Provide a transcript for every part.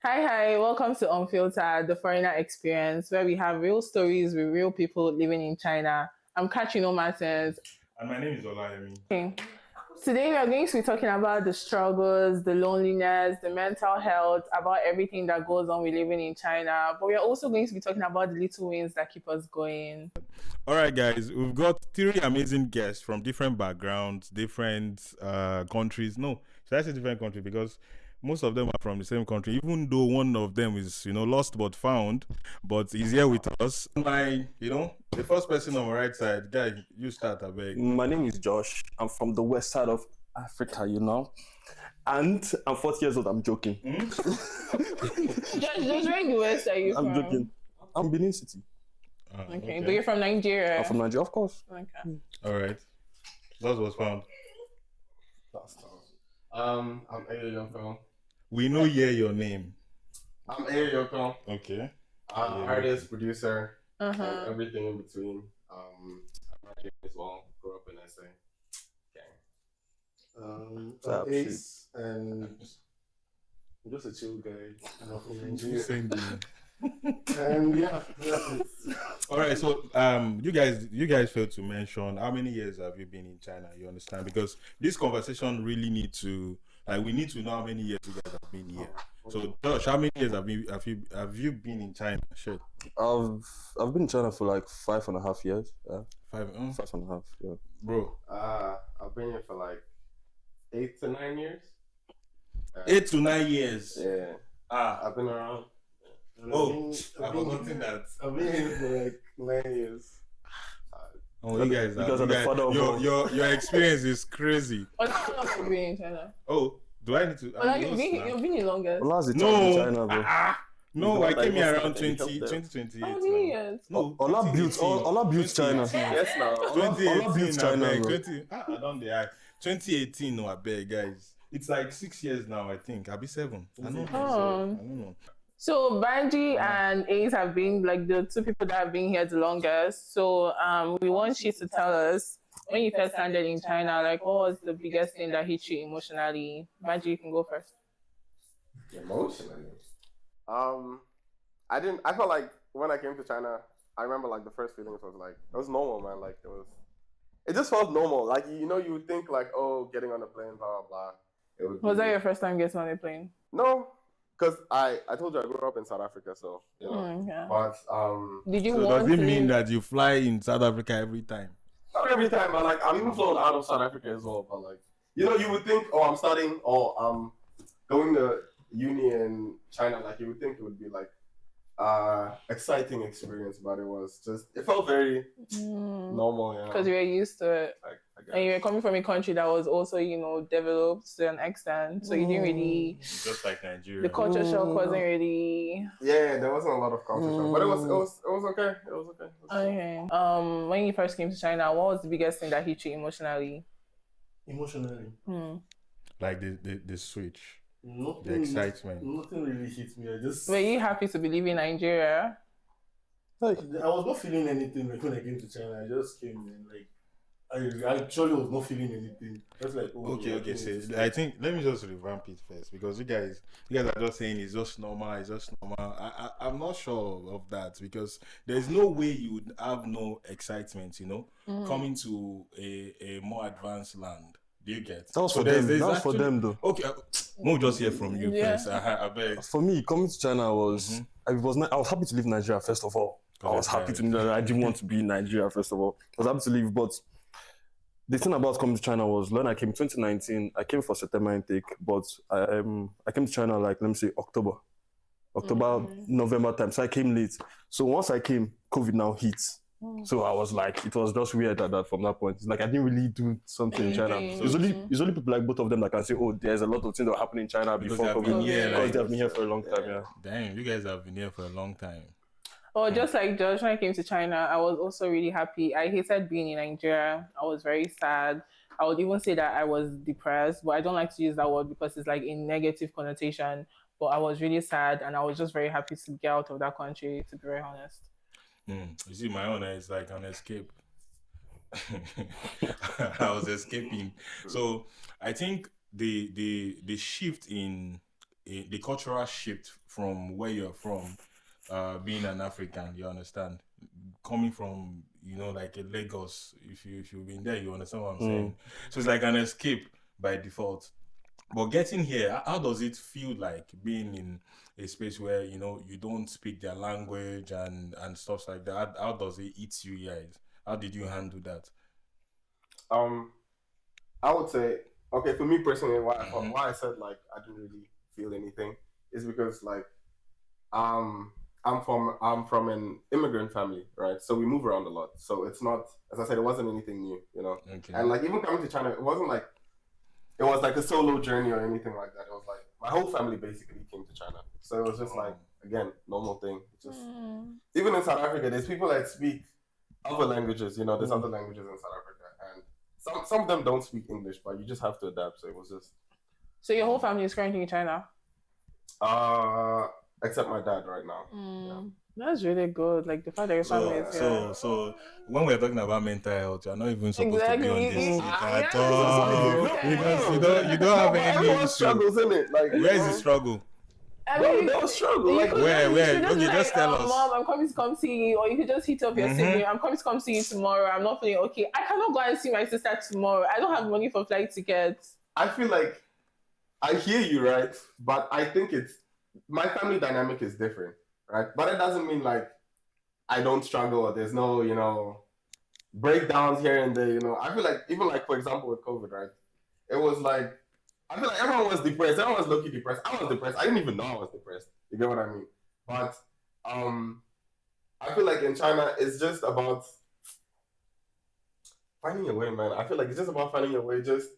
Hi, welcome to Unfiltered, the foreigner experience, where we have real stories with real people living in China. I'm Kachino Martins. And my name is Olayemi. Okay. Today we are going to be talking about the struggles, the loneliness, the mental health, about everything that goes on with living in China. But we are also going to be talking about the little wins that keep us going. All right, guys, we've got three amazing guests from different backgrounds, different countries. No, should I say different countries? Because most of them are from the same country, even though one of them is, lost but found, but he's here with us. The first person on my right side, guy, you start, I beg. My name is Josh. I'm from the west side of Africa, and I'm 40 years old. I'm joking. Just where in the West are you from? I'm joking. I'm Benin City. Okay, but you're from Nigeria. I'm from Nigeria, of course. Okay. All right. That was found. I'm Ayoko. We know your name. I'm Ayoko. Okay. Artist, producer, and Uh-huh. everything in between. I'm Nigerian as well. Grew up in SA. Okay. I'm Ace, and I'm just a chill guy, from Nigeria. Same thing. And yeah. All right, so you guys failed to mention how many years have you been in China? You understand? Because this conversation really need to we need to know how many years you guys have been here. So Josh, how many years have you been in China? Sure. I've been in China for like 5.5 years. Yeah. 5.5. Yeah. Bro. I've been here for like 8 to 9 years. 8 to 9 years. Yeah. I've been around. Oh, I've forgotten that. I've been here for like 9 years. Oh, you guys, Because of the father of your experience is crazy. How long have you been in China? Oh, do I need to? You've been the longest. Last the time No, in China, bro. No, I came here around Like, 2028. How many years? No, Ola built China. Yes, now. 2018, built China, I beg. bro. 2018, no, I beg, guys. It's like 6 years now, I think. I'll be 7. I don't know. Oh. I don't know. So Banji and Ace have been like the two people that have been here the longest. So we want you to tell us when you first landed in China, like what was the biggest thing that hit you emotionally? Banji, you can go first. Emotionally. I felt like when I came to China, I remember like the first feelings was like, it was normal, man. Like it just felt normal. Like, you would think like, oh, getting on a plane, blah, blah, blah. Was that your first time getting on a plane? No, because I told you I grew up in South Africa, so, Okay. But, Did you So want does it to mean live- that you fly in South Africa every time? not every time, but like, I'm even flown out of South Africa as well, but like, you would think, oh, I'm studying, or I'm going to uni in China, like, you would think it would be like, exciting experience, but it felt very normal, because you were used to it? I guess. And you were coming from a country that was also, developed to an extent. So you didn't really, Just like Nigeria. the culture shock wasn't really. Yeah, there wasn't a lot of culture shock, but it was okay. It was okay. Okay. When you first came to China, what was the biggest thing that hit you emotionally? Emotionally. Like the switch. Nothing, The excitement. Nothing really hit me. Were you happy to be living in Nigeria? I was not feeling anything like when I came to China. I just came in like I actually was not feeling anything. Just like Okay. So I think let me just revamp it first because you guys are just saying it's just normal. I'm not sure of that because there's no way you would have no excitement, coming to a more advanced land. Do you get? That was for them. That was for them, though. Okay, we'll just hear from you Yeah. first. I beg. For me, coming to China was I was happy to leave Nigeria first of all. I was happy to leave Nigeria. I didn't want to be in Nigeria first of all. I was happy to leave, but the thing about coming to China was when I came in 2019, I came for September intake, but I came to China like let me say October, November time. So I came late. So once I came, COVID now hit. So I was like, it was just weird at that from that point. It's like I didn't really do something in China. It's only people like both of them that can say, oh, there's a lot of things that happened in China Because before they have COVID. been here, Because like- they have been here for a long time, yeah. Damn, you guys have been here for a long time. Or just like Josh, when I came to China, I was also really happy. I hated being in Nigeria. I was very sad. I would even say that I was depressed, but I don't like to use that word because it's like a negative connotation. But I was really sad and I was just very happy to get out of that country, to be very honest. You see, my own is like an escape. I was escaping. So I think the shift in the cultural shift from where you're from, being an African, you understand, coming from like a Lagos. If you've been there, you understand what I'm saying. So it's like an escape by default. But getting here, how does it feel like being in a space where you don't speak their language and stuff like that? How does it eat you guys? How did you handle that? I would say, okay, for me personally, why I said like I didn't really feel anything is because like I'm from an immigrant family, right? So we move around a lot. So it's not, as I said, it wasn't anything new, Okay. And like even coming to China, it wasn't like it was like a solo journey or anything like that. It was like my whole family basically came to China. So it was just like, again, normal thing. Just even in South Africa, there's people that speak other languages, there's other languages in South Africa. And some of them don't speak English, but you just have to adapt. So it was just. So your whole family is currently in China? Except my dad right now. Yeah. That's really good. Like the fact that your family is here. So when we're talking about mental health, you're not even supposed to be on this Exactly. at all. Because you don't have any everyone struggles, in it. Like where is the struggle? I mean, they don't struggle. Like where? Okay, just just tell us. Mom, I'm coming to come see you, or you could just hit up your sibling. I'm coming to come see you tomorrow. I'm not feeling okay. I cannot go and see my sister tomorrow. I don't have money for flight tickets. I feel like I hear you, right? But I think my family dynamic is different, right? But it doesn't mean like I don't struggle or there's no, breakdowns here and there, I feel like even like, for example, with COVID, right? It was like, I feel like everyone was depressed. Everyone was low-key depressed. I was depressed. I didn't even know I was depressed. You get what I mean? But I feel like in China, it's just about finding your way, man. I feel like it's just about finding your way, just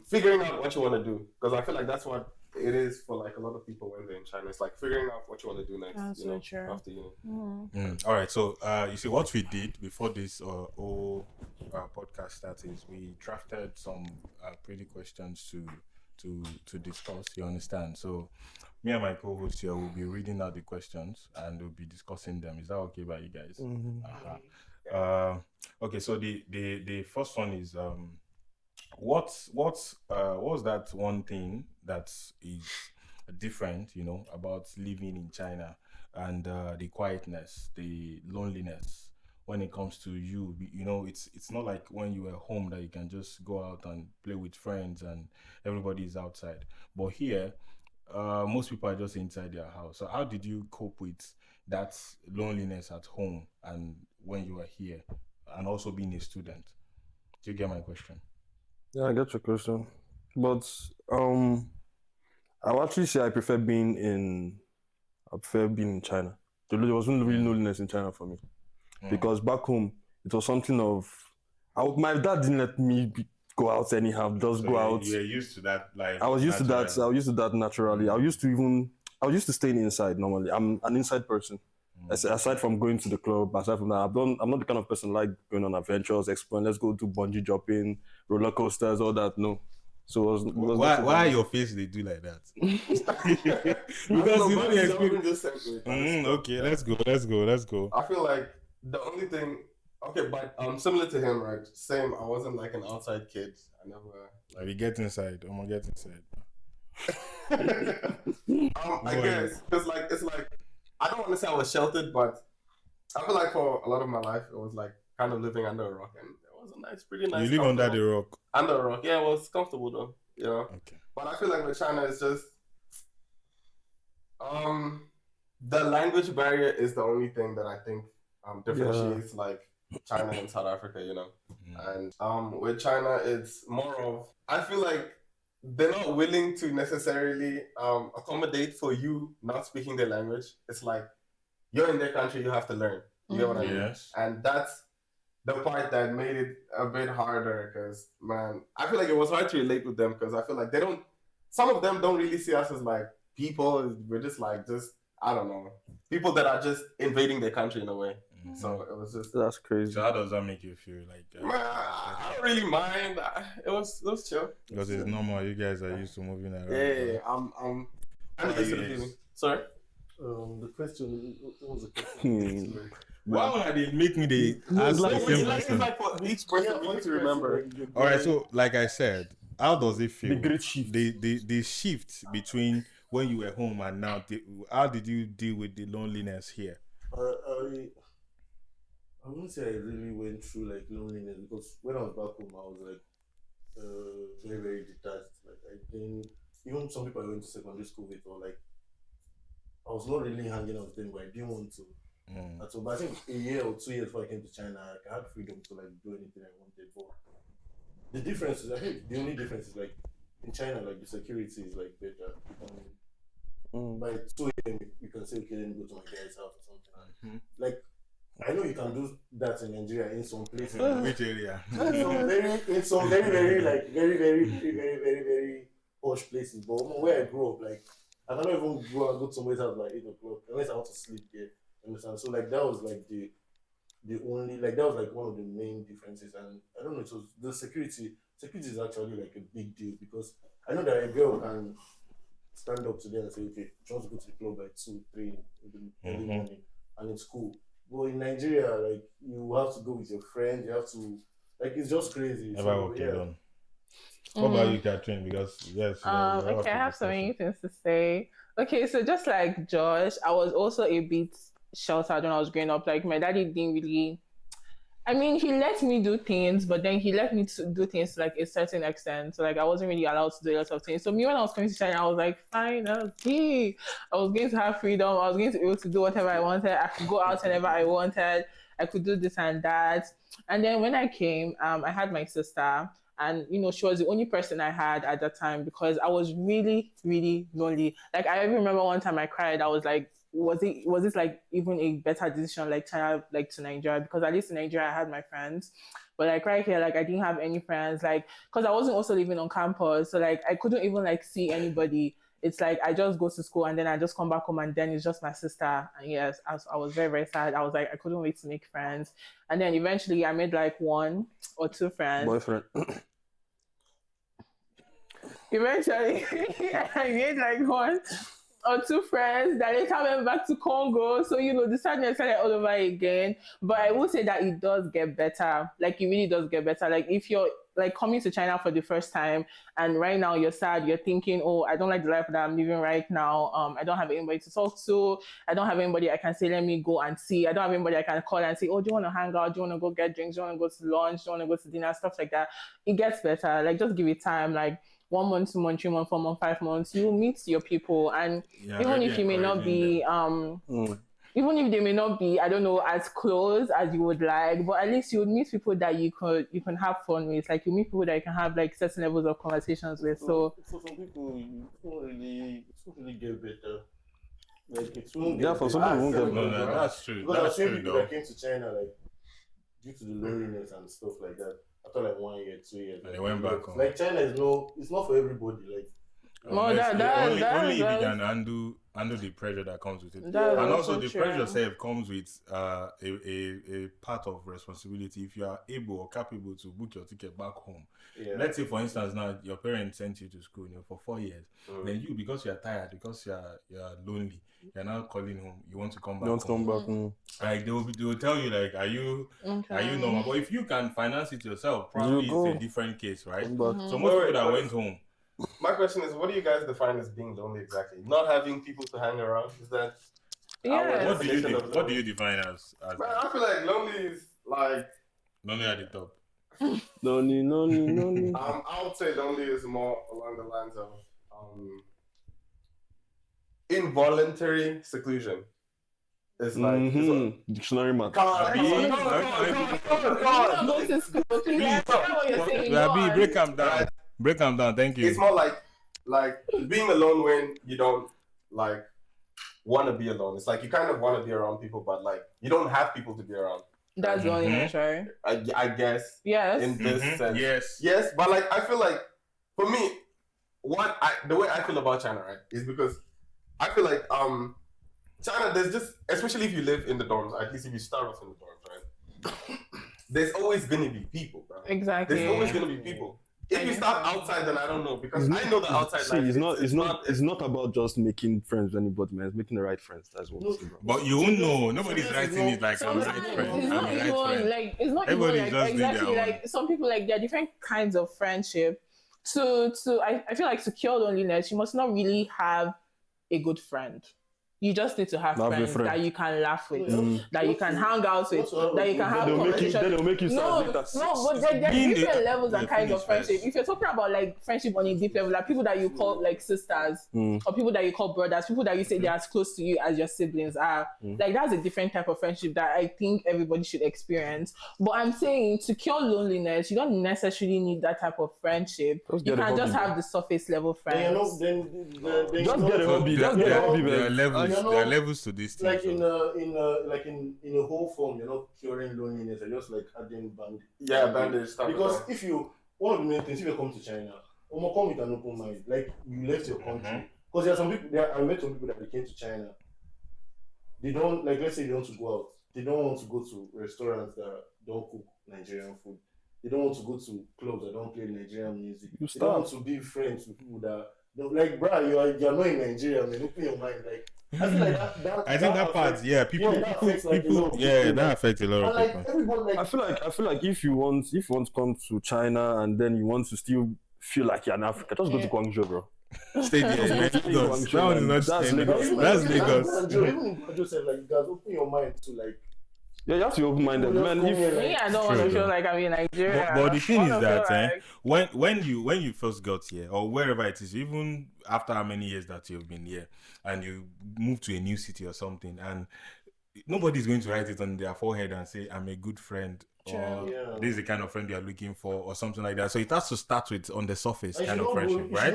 figuring out what you want to do. Because I feel like that's what it is for like a lot of people when they're in China. It's like figuring out what you want to do next. That's so true. After uni. All right. So you see what we did before this whole podcast started is we drafted some pretty questions to discuss. You understand? So me and my co-host here will be reading out the questions and we'll be discussing them. Is that okay by you guys? Okay. So the first one is what was that one thing that is different, about living in China and the quietness, the loneliness when it comes to you? It's not like when you were home that you can just go out and play with friends and everybody is outside. But here, most people are just inside their house. So how did you cope with that loneliness at home and when you were here, and also being a student? Do you get my question? Yeah, I get your question. But I would actually say I prefer being in China. There wasn't really loneliness in China for me. Because back home, it was something of... my dad didn't let me go out anyhow, just go out. You were used to that life. I was used to that. I was used to that naturally. I was used to staying inside normally. I'm an inside person. Aside from going to the club, aside from that, I'm not the kind of person like going on adventures, exploring. Let's go do bungee jumping, roller coasters, all that. No. So why your face they do like that? Because the experience. Okay, let's go. I feel like the only thing, okay, but similar to him, right? Same. I wasn't like an outside kid. I never. Like we get inside. I'm gonna get inside. I guess because like it's like I don't want to say I was sheltered, but I feel like for a lot of my life it was like kind of living under a rock, and it was a pretty nice. You live under the rock. Under a rock, yeah, it was comfortable though, Okay. But I feel like with China, it's just the language barrier is the only thing that I think differentiates like China and South Africa, And with China, it's more of, I feel like they're not willing to necessarily accommodate for you not speaking their language. It's like you're in their country, you have to learn. You get what I mean? Yes. And that's the part that made it a bit harder because, man, I feel like it was hard to relate with them because I feel like some of them don't really see us as like people. We're just I don't know, people that are just invading their country in a way. So it was just... That's crazy. So how does that make you feel? Like man, I don't really mind. It was chill. Because it's normal. You guys are used to moving around. Yeah, I'm used to the feeling. Sorry? The question, what was the question? Why would they make me ask the same question? It's like for each person we need to remember. All right, so like I said, how does it feel? The great shift. The shift between when you were home and now. How did you deal with the loneliness here? I wouldn't say I really went through like loneliness because when I was back home, I was like very, very detached. Like I didn't, even some people I went to secondary school with, or like I was not really hanging out with them, but I didn't want to. So, but I think a year or 2 years before I came to China, I had freedom to like do anything I wanted. But the difference is, I think the only difference is like in China, like the security is like better. By 2 a.m. you can say, okay, let me go to my guy's house or something. Like I know you can do that in Nigeria in some places. Which area? In some very like very posh places. But where I grew up, like I cannot even go to somebody's house by 8 o'clock unless I want to sleep there. Understand? So like that was like the only, like that was like one of the main differences. And I don't know, it was the security. Security is actually like a big deal because I know that a girl can stand up today and say, okay, just go to the club by 2, 3 in the early morning, and it's cool. But in Nigeria, like you have to go with your friends, you have to, like, it's just crazy. Never walk alone. What about you, Catherine? Because yes, okay, I have so many things to say. Okay, so just like Josh, I was also a bit sheltered when I was growing up. Like my daddy didn't really, I mean, he let me do things, but then he let me to do things to like a certain extent. So like I wasn't really allowed to do a lot of things. So me, when I was coming to China, I was like, fine, okay. I was going to have freedom. I was going to be able to do whatever I wanted. I could go out whenever I wanted. I could do this and that. And then when I came, I had my sister. And, you know, she was the only person I had at that time because I was really, really lonely. Like, I even remember one time I cried. I was like, was this like even a better decision, like China, like to Nigeria? Because at least in Nigeria, I had my friends. But like right here, like I didn't have any friends, like, because I wasn't also living on campus. So like, I couldn't even like see anybody. It's like, I just go to school and then I just come back home and then it's just my sister. And yes, I was very, very sad. I was like, I couldn't wait to make friends. And then eventually I made like 1 or 2 friends. Boyfriend. Eventually, I made like 1 or 2 friends that later went back to Congo. So, you know, the sadness started all over again. But I would say that it does get better. Like, it really does get better. Like, if you're like coming to China for the first time and right now you're sad, you're thinking, oh, I don't like the life that I'm living right now. I don't have anybody to talk to. I don't have anybody I can say, let me go and see. I don't have anybody I can call and say, oh, do you want to hang out? Do you want to go get drinks? Do you want to go to lunch? Do you want to go to dinner? Stuff like that. It gets better. Like, just give it time. Like, 1 month, 2 months, 3 months, 4 months, 5 months, you meet your people. And even if you may not be, even if they may not be, I don't know, as close as you would like, but at least you would meet people that you can have fun with. Like you meet people that you can have like certain levels of conversations with. So for some people, it won't really get better. Like it won't. Yeah, for some people, it won't get better. No, that's true. Because That's I've seen true, people though. that came to China like due to the loneliness and stuff like that. After like 1 year, 2 years, And they went back home. Like China is it's not for everybody. Like Only if you can handle the pressure that comes with it. And also the pressure self comes with a part of responsibility. If you are able or capable to book your ticket back home. Yeah. Let's say for instance now your parents sent you to school, you know, for 4 years. Then you, because you're tired, because you're lonely, you're now calling home, you want to come back home. Like they will tell you like, are you normal? But if you can finance it yourself, probably it's a different case, right? So most people that went home. My question is, what do you guys define as being lonely exactly? Not having people to hang around? Is that yeah. What do you define as Man, I feel like lonely is like lonely at the top? Lonely. I would say lonely is more along the lines of involuntary seclusion. It's like dictionary math. Break them down. Thank you. It's more like being alone when you don't like want to be alone. It's like you kind of want to be around people, but like you don't have people to be around. That's loneliness, right? I guess. Yes. In this sense. Yes. But like I feel like for me, the way I feel about China, right, is because I feel like China, there's just, especially if you live in the dorms, at least if you start off in the dorms, right? There's always gonna be people, bro. Exactly. There's always gonna be people. If you start outside, then I don't know, because I know the outside life. It's not about just making friends with anybody, man. It's making the right friends. That's what. But you won't know. Nobody's writing it like I'm right friend. It's not even like Everybody's just exactly like some people like there are different kinds of friendship. I feel like to cure loneliness, you must not really have a good friend. You just need to have friends that you can laugh with, that you can hang out with, that you can have conversations. Then they'll make you sad. But there are different levels and kinds of friendship. If you're talking about like friendship on a deep level, like people that you call like sisters, or people that you call brothers, people that you say they're as close to you as your siblings are, like that's a different type of friendship that I think everybody should experience. But I'm saying to cure loneliness, you don't necessarily need that type of friendship. You can just have the surface level friends. Just get a hobby. Just get a hobby, man. There are levels to this thing. Like in a whole form, you're not curing loneliness. You're just like adding bandage. Yeah, bandage stuff. Because if you one of the main things, if you come to China, come with an open mind. Like you left your country. Because there are some people. I met some people that they came to China. They don't like. Let's say they want to go out. They don't want to go to restaurants that don't cook Nigerian food. They don't want to go to clubs that don't play Nigerian music. They don't want to be friends with people that don't like. Bruh, you're not in Nigeria, man. Open your mind, like. I feel like that part, yeah, people, that affects a lot of people. Everybody, like, I feel like if you want to come to China and then you want to still feel like you're in Africa, just go to Guangzhou, bro. Stay there, Lagos. That one is not Lagos. That's Lagos. Even in Guangzhou said, like, you guys open your mind to like. Yeah, you have to be open-minded, man. I don't want to feel like I'm in Nigeria. But the thing is that when you first got here or wherever it is, even after how many years that you've been here, and you move to a new city or something, and nobody's going to write it on their forehead and say, "I'm a good friend," or "This is the kind of friend you're looking for," or something like that. So it has to start with on the surface kind of friendship, right?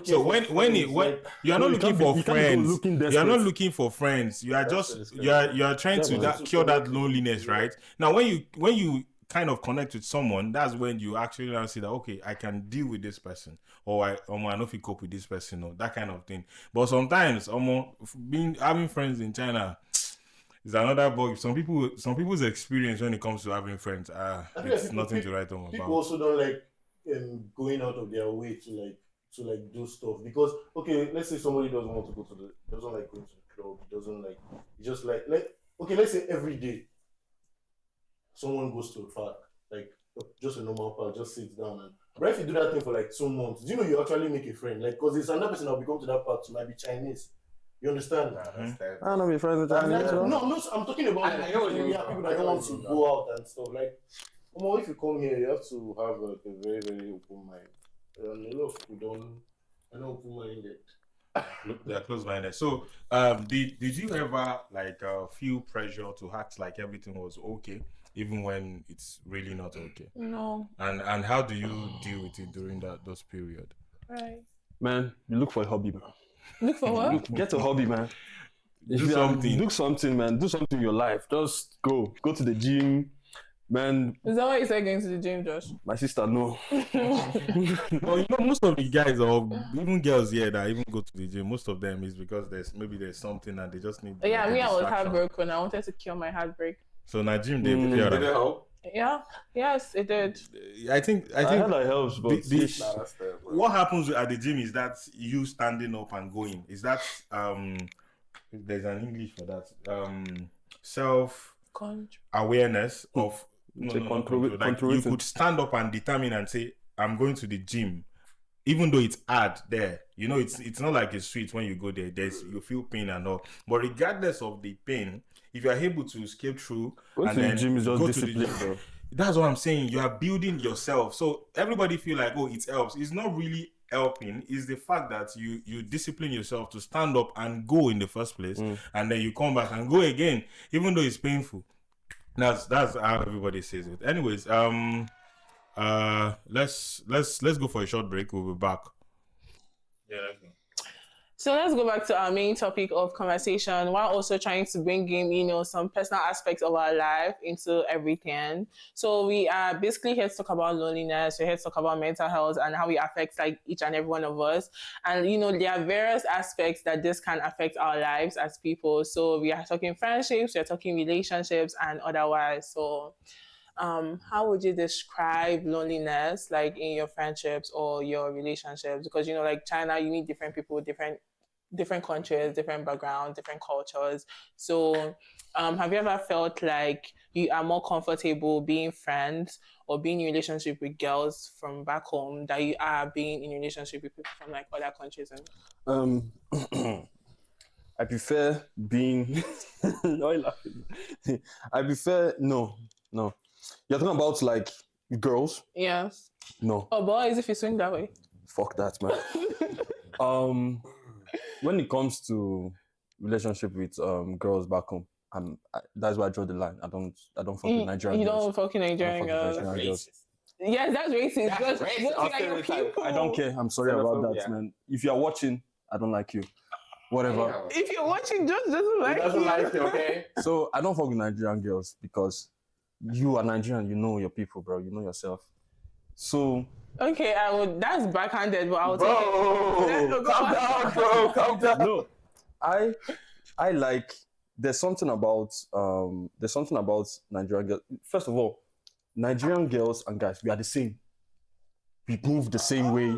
So when you're not looking for friends, you're not looking for friends. You are just you're trying to cure that loneliness, right? Now when you kind of connect with someone, that's when you actually now see that, okay, I can deal with this person, or I know if you cope with this person, or that kind of thing. But sometimes having friends in China is another bug. Some people's experience when it comes to having friends, it's nothing to write home about. People also don't like going out of their way to do stuff, because okay, let's say somebody doesn't like going to the club, he just like okay, let's say every day someone goes to a park, like just a normal park, just sits down but if you do that thing for like 2 months, do you know you actually make a friend? Like, because there's another person that will come to that park, might be Chinese. You understand? I don't know, be friends with Chinese. I'm talking about people that don't want to go out and stuff. Like, if you come here, you have to have like a very, very open mind. And a lot of people are not open-minded. They're close-minded. So, did you ever feel pressure to act like everything was okay, even when it's really not okay? No. And how do you deal with it during those period? Right. Man, you look for a hobby, man. Look for what? Get a hobby, man. Do something, man. Do something in your life. Just go to the gym, man. Is that why you said going to the gym, Josh? My sister, no. Well, most of the guys or even girls here that even go to the gym, most of them is because there's something and they just need. Yeah, I was heartbroken. I wanted to cure my heartbreak. So now gym, did it help? Yeah. Yes, it did. I think that helps, but what happens at the gym is that you standing up and going. Is that there's an English for that. Self awareness of control. Like you could stand up and determine and say, I'm going to the gym. Even though it's hard there, it's not like it's sweet when you go there. You feel pain and all. But regardless of the pain, if you are able to escape through and then gym is just go discipline, to the gym, that's what I'm saying. You are building yourself. So everybody feel like, oh, it helps. It's not really helping. It's the fact that you discipline yourself to stand up and go in the first place, and then you come back and go again, even though it's painful. That's how everybody says it. Anyways, let's go for a short break. We'll be back. Yeah, let's go. So let's go back to our main topic of conversation, while also trying to bring in, some personal aspects of our life into everything. So we are basically here to talk about loneliness. We're here to talk about mental health and how it affects each and every one of us. And, there are various aspects that this can affect our lives as people. So we are talking friendships, we're talking relationships and otherwise. So how would you describe loneliness in your friendships or your relationships? Because China, you meet different people with different different countries, different backgrounds, different cultures. So, have you ever felt like you are more comfortable being friends or being in relationship with girls from back home that you are being in relationship with people from like other countries? And I prefer being. Why you laughing? I prefer no. You're talking about like girls? yes. No, Oh, boys, if you swing that way. fuck that, man. When it comes to relationship with girls back home, that's why I draw the line. I don't fuck with Nigerian You girls. don't fucking I Nigerian don't fuck with girls. Nigerian girls. Yes, that's racist. That's Just- racist. just I'll like say your it like- people. I don't care. I'm sorry about that, Xenophobia. man. If you're watching, I don't like you. Whatever. If you're watching, just doesn't like He doesn't you. like you, okay? So I don't fuck with Nigerian girls because you are Nigerian. You know your people, bro. You know yourself. So Okay, I would. That's backhanded, but I'll take it. Bro, calm down, bro. Calm down. no, I like. There's something about Nigerian girls. First of all, Nigerian girls and guys, we are the same. We move the same way.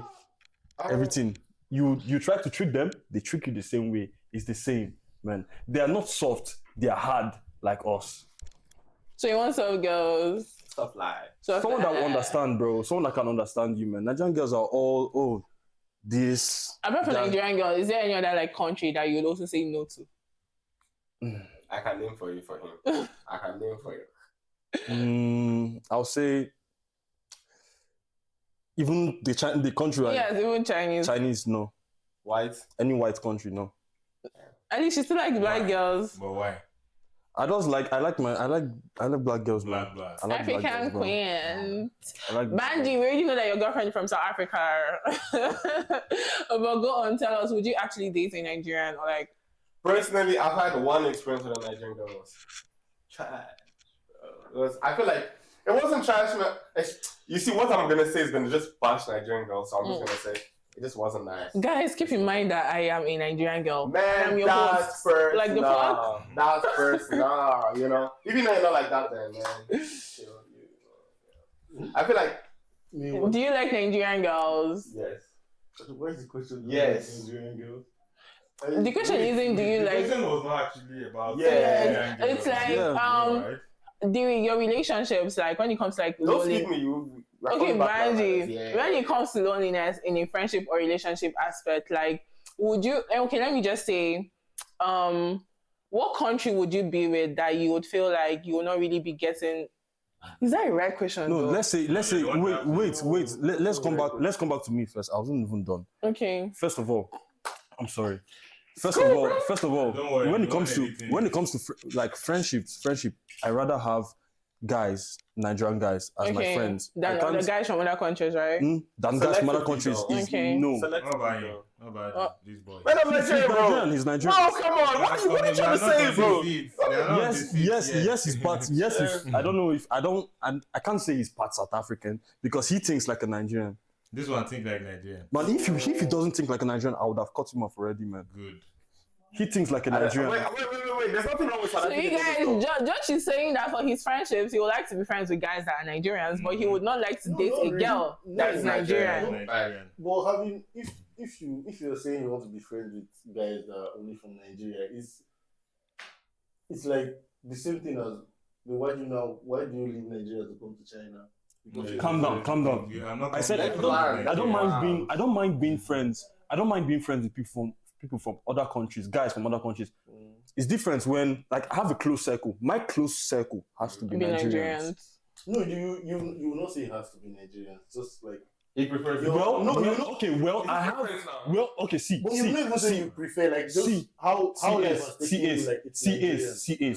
Everything. You try to trick them, they trick you the same way. It's the same, man. They are not soft. They are hard like us. So you want some girls? Stop lying. Someone that will understand, bro. Someone that can understand you, man. Nigerian girls are all this. Apart from that. Nigerian girls, is there any other like country that you would also say no to? I can name for him. I can name for you. I'll say even the country. Yes, even Chinese. Chinese, no. White. Any white country, no. At least she still like black girls. But why? I like black girls, man. Black. I like black African girls, bro. queen. I like Banji, we already know that your girlfriend is from South Africa. But go on, tell us, would you actually date a Nigerian or like? Personally, I've had one experience with a Nigerian girl. It was trash. I feel like it wasn't trash. You see, what I'm gonna say is gonna just bash Nigerian girls. So I'm just gonna say it just wasn't nice. Guys, keep in mind that I am a Nigerian girl. I am Man, your that's host. first. Like the nah. That's first. Nah, you know. If you know you're not like that, then man. I feel like Do you like Nigerian girls? yes. Where's the question? Yes. Nigerian girls? The question isn't do you The like question was not actually about. Yeah. it's like right? your relationships, like when it comes to like Don't loneliness. speak me. You. Okay, Banji, Yeah. when it comes to loneliness in a friendship or relationship aspect, like would you okay, let me just say, what country would you be with that you would feel like you will not really be getting? Is that a right question? No, though? let's say wait. Let's come back to me first. I wasn't even done. Okay. First of all, I'm sorry. First of all, Don't worry, when it don't comes to anything. like friendship, I rather have guys, Nigerian guys, as my friends. Than other guys from other countries, right? Than guys from other countries is Okay. no. Not about him. Not about this boy. Man, I'm Nigerian, bro. He's Nigerian. No, come on. What are you trying to say, bro? Yes, he's part. I can't say he's part South African because he thinks like a Nigerian. This one think like Nigerian. But if he doesn't think like a Nigerian, I would have cut him off already, man. Good. He thinks like a Nigerian. Wait. There's nothing wrong with South So you African. guys, Josh is saying that for his friendships, he would like to be friends with guys that are Nigerians, but he would not like to date a girl that is Nigerian. Nigerian. Well, having if you're saying you want to be friends with guys that are only from Nigeria, it's like the same thing as why do you leave Nigeria to come to China? Because Calm down. Yeah, I'm not I said I don't mind being friends. I don't mind being friends with people from other countries, guys from other countries. It's different when like I have a close circle. My close circle has to be Nigerians. No, you will not say it has to be Nigerian. Just like He prefers see. But you never say you prefer like just how life has taken you, like it's Nigerian.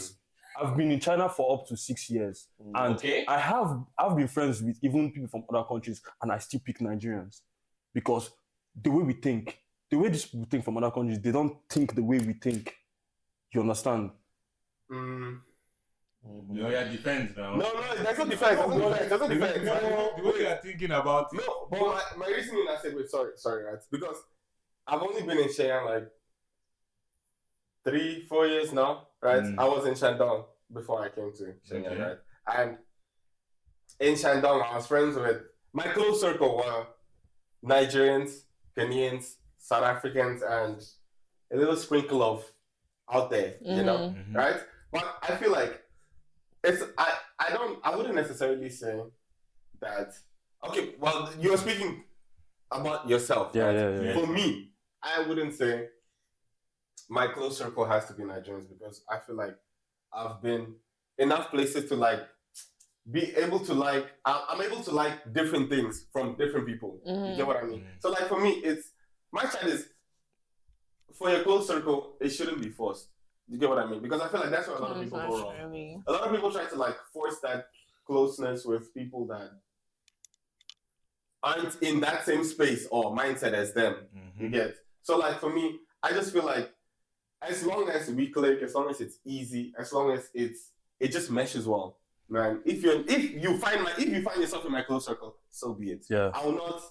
I've been in China for up to 6 years, and I've been friends with even people from other countries, and I still pick Nigerians because the way these people think from other countries, they don't think the way we think. You understand? Yeah, defense now. No, that's not defense. That's not defense. The way you're thinking about it. No, but my reasoning, I said, wait, sorry, right? Because I've only been in Shenyang like 3-4 years now, right? I was in Shandong before I came to Shenyang, right? And in Shandong, I was friends with my close circle were Nigerians, Ghanaians, South Africans, and a little sprinkle of out there, you know, right? But I feel like I wouldn't necessarily say that. Okay, well, you're speaking about yourself. Yeah, right? yeah. For me, I wouldn't say my close circle has to be Nigerians because I feel like I've been enough places to like be able to like I'm able to like different things from different people. You get what I mean? So like for me, it's my child is for your close circle. It shouldn't be forced. You get what I mean? Because I feel like that's where a lot of people go wrong. A lot of people try to like force that closeness with people that aren't in that same space or mindset as them. You get? So like for me, I just feel like as long as we click, as long as it's easy, as long as it just meshes well, man. If you find yourself in my close circle, so be it. Yeah. I'll not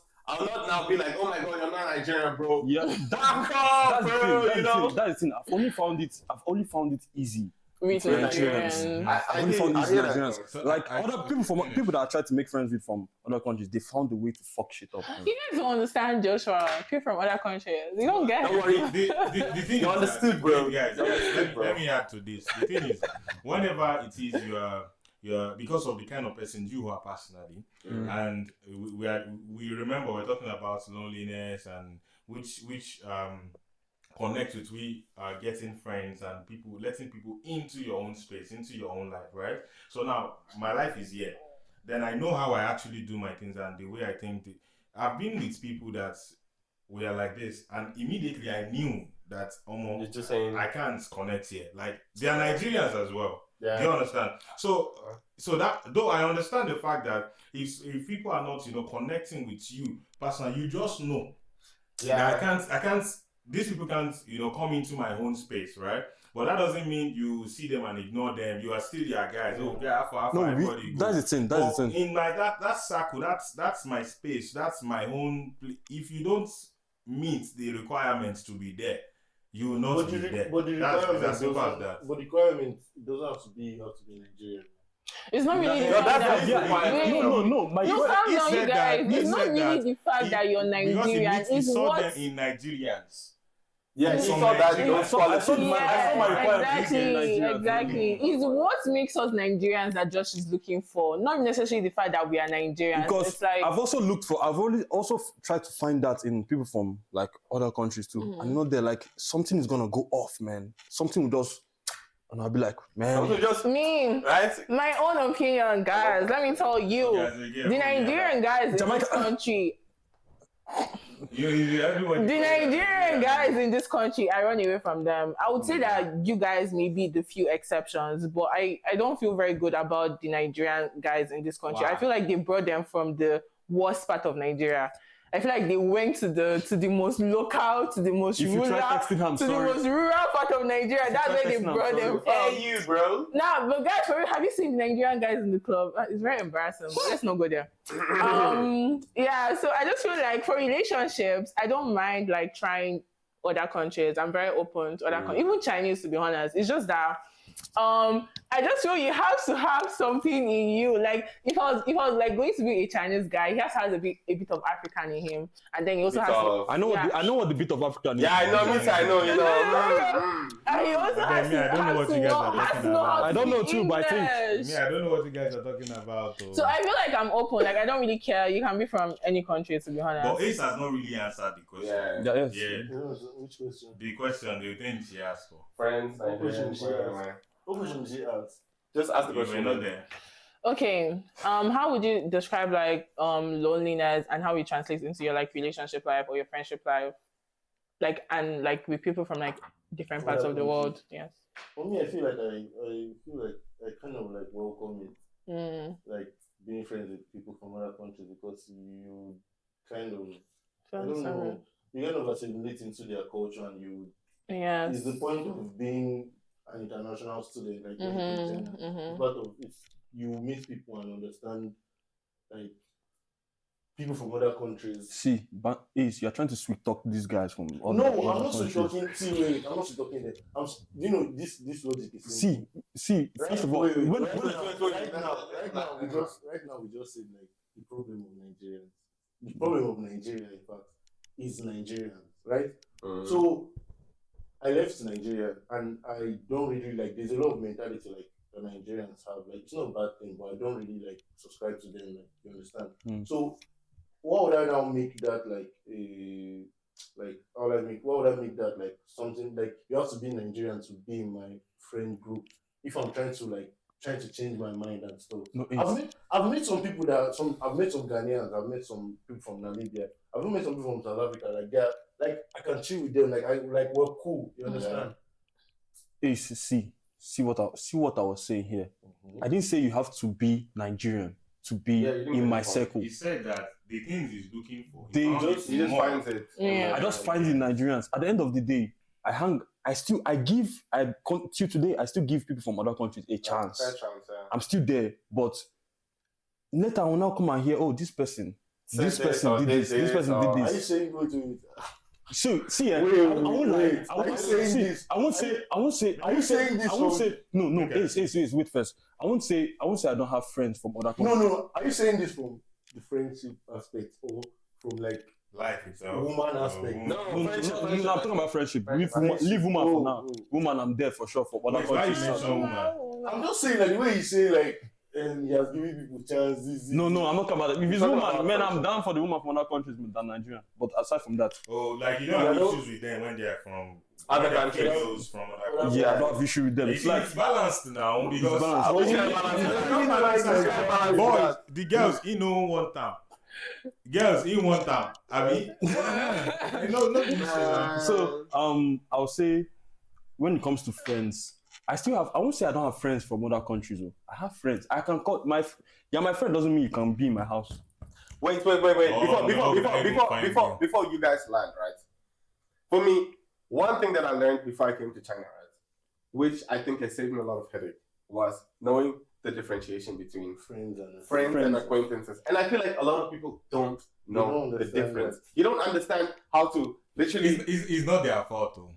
now be like, oh my god, you're not Nigerian, bro. Yeah, that's the thing. I've only found it easy. With Nigerians. I only found hear these that. Nigerians. So Like other people that I tried to make friends with from other countries, they found a way to fuck shit up. Man. You guys don't understand Joshua. People from other countries. You don't get Don't worry. The thing You is understood, that, bro. Guys, You understood, bro. let me add to this. The thing is, whenever it is you're because of the kind of person you are personally, and we remember we're talking about loneliness and which connect with getting friends and people, letting people into your own space, into your own life, right? So now my life is here. Then I know how I actually do my things and the way I think. I've been with people that were like this, and immediately I knew that You're just saying, I can't connect here. Like they are Nigerians as well. yeah. Do you understand? So that though I understand the fact that if people are not connecting with you personally, you just know. Yeah. I can't. These people can't come into my own space, right? But that doesn't mean you see them and ignore them. You are still their guys. Oh, yeah, everybody goes. That's the thing. In my that circle, that's my space. That's my own. If you don't meet the requirements to be there, you will not be there. But the That's requirement as simple as that. But the requirement doesn't have to be Nigerian. It's not really the No, fact that's that not wait, No. calm down, you guys. It's not really the fact that you're Nigerian. He It's saw what them in Nigerians. Yeah, you Some saw that. Nigerians. I saw my requirement. Exactly. It's what makes us Nigerians that Josh is looking for, not necessarily the fact that we are Nigerians. Because it's like I've also tried to find that in people from like other countries too. And they're like, something is gonna go off, man. Something will just, and I'll be like, man. just me, right. my own opinion, guys. Let me tell you, the Nigerian guys in this country. The Nigerian guys in this country, I run away from them. I would say that you guys may be the few exceptions, but I don't feel very good about the Nigerian guys in this country. Wow. I feel like they brought them from the worst part of Nigeria. I feel like they went to the most local, to the most rural, the most rural part of Nigeria. That's where they brought them from. Hey, you, bro. Nah, but guys, for real, have you seen Nigerian guys in the club? It's very embarrassing. But let's not go there. Yeah, so I just feel like for relationships, I don't mind like trying other countries. I'm very open to other countries, even Chinese, to be honest. It's just that I just feel you have to have something in you. Like if I was like going to be a Chinese guy, he has a bit of African in him, and then he also has. I know what the bit of African is. Yeah, I know. I know. You know. And he also has I don't know what you guys are talking about. I don't know too, but I think. I don't know what you guys are talking about. So I feel like I'm open. Like I don't really care. You can be from any country, to be honest. But Ace has not really answered the question. Which question? The question, the thing she asked for. Friends, What question did she ask? Just ask the You were question. not there. Okay. How would you describe like loneliness and how it translates into your like relationship life or your friendship life? Like and like with people from like different parts of the world. Yes. For me, I feel like I kind of like welcome it. Like being friends with people from other countries because you kind of I don't know, you kind of assimilate into their culture and you it's the point of being an international student, like part of it. You meet people and understand like people from other countries. See, but Ace, you're trying to sweet talk these guys from other No, other I'm not countries. sweet talking. I'm not sweet talking there. This logic is See. First of all, right now we just said like the problem of Nigerians. The problem of Nigeria, in fact, is Nigerians, right? So I left Nigeria and I don't really like. There's a lot of mentality like the Nigerians have. Like it's not a bad thing, but I don't really like subscribe to them. Like you understand. So what would I now make that like a like how would I make what would I make that like something like you have to be Nigerian to be in my friend group if I'm trying to change my mind and stuff. No, I've met some people I've met some Ghanaians, I've met some people from Namibia, I've even met some people from South Africa, like they're like I can chill with them, we're cool, you understand? See what I was saying here. I didn't say you have to be Nigerian to be in my circle. He said that the things he's looking for, They he just- He just finds it. Yeah. I just find the Nigerians. At the end of the day, till today, I still give people from other countries a chance. Fair chance, yeah. I'm still there, but later I will now come and hear, oh, this person did this, this person did Are you this. saying go to it? So see, I Wait, won't lie. wait. I Are you won't saying say. this? I won't say. Are you saying this? No. Okay. Ace, wait first. I won't say I don't have friends from other countries. No. Are you saying this from the friendship aspect or from like life itself. woman aspect? No, I'm talking about friendship. Leave woman for now. Woman, I'm there for sure for other Why you countries. mention woman? I'm just saying like the way you say like he has given people chances. No, I'm not talking about that. If it's Talking woman, about man, I'm friendship. down for the woman from other countries than Nigeria. But aside from that, Oh, like you don't have issues with them when they're from Other when they're countries. females from other countries. yeah, I don't have issue with them. You It's see, like it's balanced now because balanced. boys, the girls, you know, one time. Girls, in one time. I mean, no. So I'll say when it comes to friends, I won't say I don't have friends from other countries. Oh. I have friends. I can call my friend doesn't mean you can be in my house. Wait. Oh, Before you guys land, right? For me, one thing that I learned before I came to China, right, which I think has saved me a lot of headache, was knowing the differentiation between friends and acquaintances. And I feel like a lot of people don't know the difference. You don't understand how to literally. It's not their fault, though.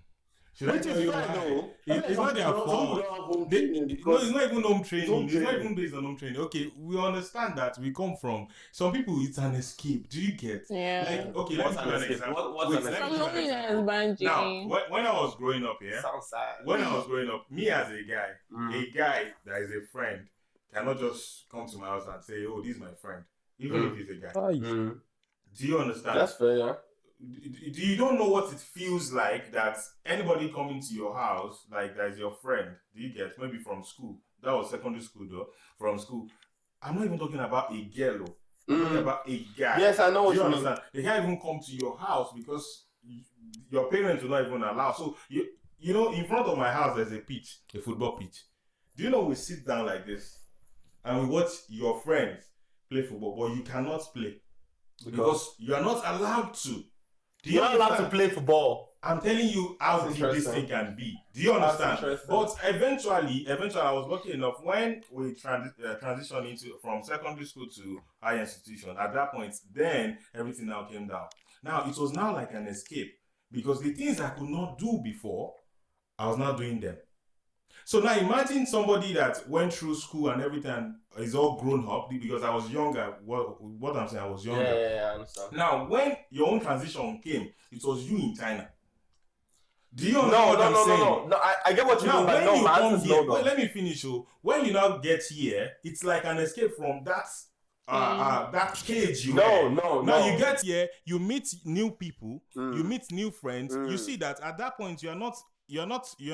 Which is right, though. It's not their fault. No, it's not even home training. It's not even based on home training. Okay, we understand that we come from some people. It's an escape. Do you get? Yeah. Like, okay, let's do an example. What's an From escape? loneliness, Banji. Now, when I was growing up, Sounds sad. when I was growing up, me as a guy that is a friend cannot just come to my house and say, "Oh, this is my friend," even if he's a guy. Do you understand? That's fair, yeah. You don't know what it feels like that anybody coming to your house, like that is your friend. Do you get? Maybe from school. That was secondary school though. From school. I'm not even talking about a girl. I'm talking about a guy. Yes, I know what Do you you mean. understand? They can't even come to your house because your parents will not even allow. So you know, in front of my house there's a football pitch. Do you know we sit down like this and we watch your friends play football, but you cannot play because you are not allowed to. You're not allowed to play football. I'm telling you how That's deep this interesting. thing can be. Do you understand? That's But eventually, I was lucky enough when we transitioned from secondary school to higher institution. At that point, then everything now came down. Now it was now like an escape because the things I could not do before, I was not doing them. So now imagine somebody that went through school and everything is all grown up because I was younger. What I'm saying, I was younger. Yeah, I understand. Now, when your own transition came, it was you in China. Do you understand what I'm saying? No, I get what you mean, but when you my come answer's here, no, let me finish. So, when you now get here, it's like an escape from that cage you had. Now you get here, you meet new people, you meet new friends. You see that at that point you're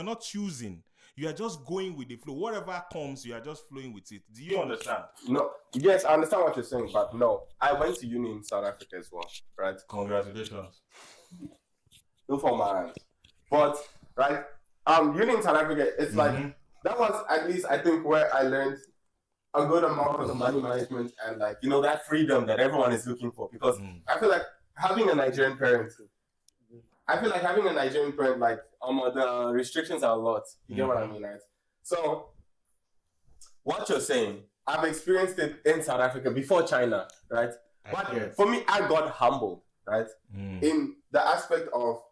not choosing. You are just going with the flow. Whatever comes, you are just flowing with it. Do you understand? No. Yes, I understand what you're saying, but no. I went to uni in South Africa as well, right? Congratulations. No for my hands. But right, uni in South Africa, it's like that was at least I think where I learned a good amount of the money management and like that freedom that everyone is looking for. Because I feel like having a Nigerian parent, like the restrictions are a lot. You get what I mean, right? So what you're saying, I've experienced it in South Africa before China, right? But for me, I got humbled, right? In the aspect of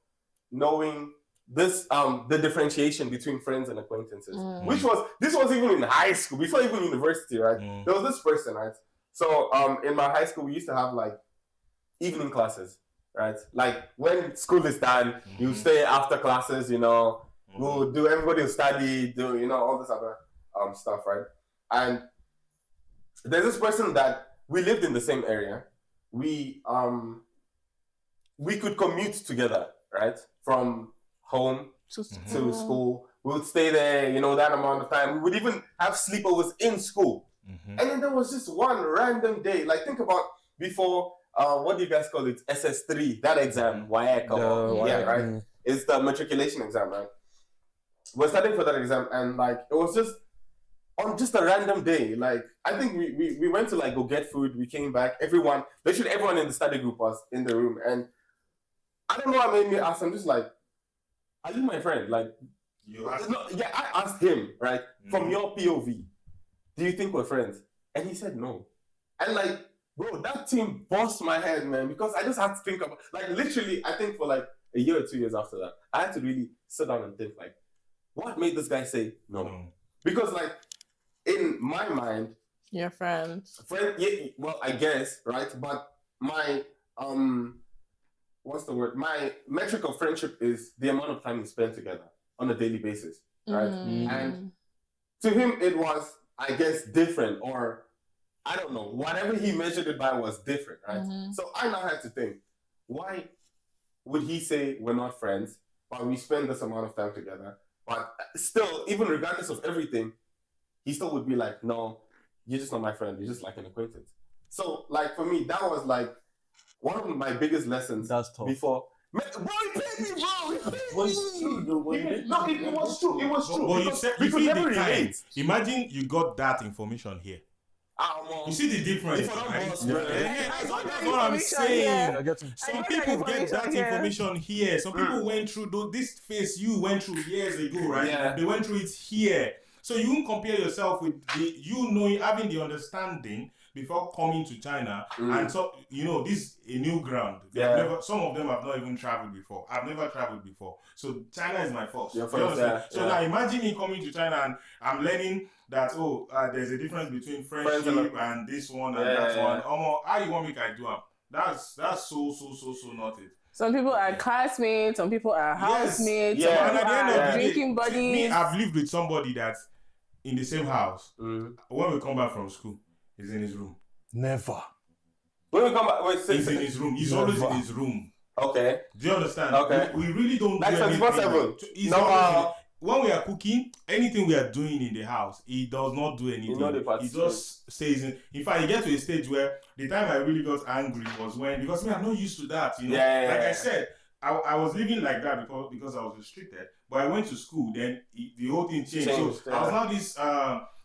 knowing this the differentiation between friends and acquaintances. This was even in high school, before even university, right? There was this person, right? So in my high school we used to have like evening classes. right? Like when school is done, you stay after classes, you know, we'll do, everybody will study, do, you know, all this other stuff, right? And there's this person that we lived in the same area. We could commute together, right? From home to school. We would stay there, you know, that amount of time. We would even have sleepovers in school. And then there was just one random day. Like, think about before, what do you guys call it? SS3, that exam, WAEC, yeah, right? It's the matriculation exam, right? We're studying for that exam, and like, it was just on just a random day. Like, I think we went to like go get food. We came back. Literally everyone in the study group was in the room, and I don't know what made me ask. I'm just like, are you my friend? Like, I asked him, right? From your POV, do you think we're friends? And he said no. And like, bro, that team bust my head, man, because I just had to think about, like, literally, I think for like a year or 2 years after that, I had to really sit down and think, like, what made this guy say no? Because like, in my mind, your friends. Yeah, well, I guess, right? But my what's the word? My metric of friendship is the amount of time we spend together on a daily basis, right? And to him, it was, I guess, different, or I don't know, whatever he measured it by was different, right? So I now had to think, why would he say we're not friends, but we spend this amount of time together? But still, even regardless of everything, he still would be like, no, you're just not my friend. You're just like an acquaintance. So, like, for me, that was like one of my biggest lessons. That's tough. Before. Bro, he paid me, bro. Well, it's true, though. It was true. It was true. But you see never the time. relate. Imagine you got that information here. You see the difference. If I don't right? boss, bro. That's what I'm saying. Some people get that information here. Some people went through this phase you went through years ago, right? Yeah. They went through it here. So you won't compare yourself with knowing, having the understanding before coming to China. And so, you know, this is a new ground. Some of them have not even traveled before. I've never traveled before. So China is my first. So now imagine me coming to China and I'm learning that, there's a difference between friendship and this one and that one. How you want me to do it? That's so not it. Some people are classmates, some people are housemates, some people And at the end of the day, drinking buddies. Me, I've lived with somebody that's in the same house. When we come back from school, he's in his room. Never. When we come back, he's in his room. He's always in his room. Okay. Do you understand? Okay. We really don't like do anything. 24/7. When we are cooking, anything we are doing in the house, he does not do anything. He just stays in fact, he gets to a stage where the time I really got angry was because I'm not used to that, you know. I said, I was living like that because I was restricted. But I went to school, then the whole thing changed. So I was not this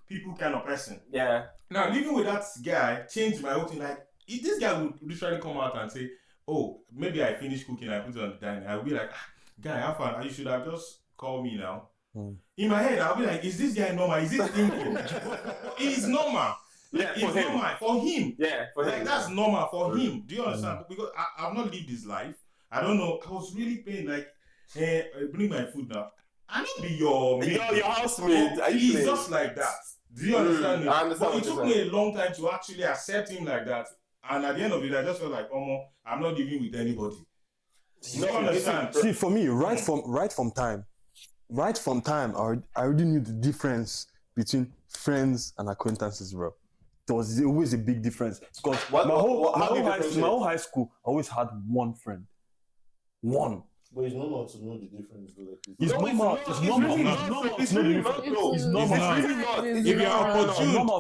people kind of person. Yeah. Now living with that guy changed my whole thing. Like, if this guy would literally come out and say, "Oh, maybe I finished cooking, I put it on the dining," I'll be like, "Guy, how far? You should have just called me now." In my head, I'll be like, "Is this guy normal? Is it thinking?" He's normal. Yeah, it's normal for him. Yeah, for him. Like, that's normal for him. Do you understand? Because I've not lived his life. I don't know. I was really paying like, hey, bring my food now. I don't be your housemate. He's just like that. Do you understand me? I understand. But it took me a long time to actually accept him like that. And at the end of it, I just felt like, I'm not living with anybody. You don't understand? See, for me, right from time, I already knew the difference between friends and acquaintances, bro. There was always a big difference because my whole high school, I always had one friend. One. But it's normal to know the difference. It's normal. It's normal.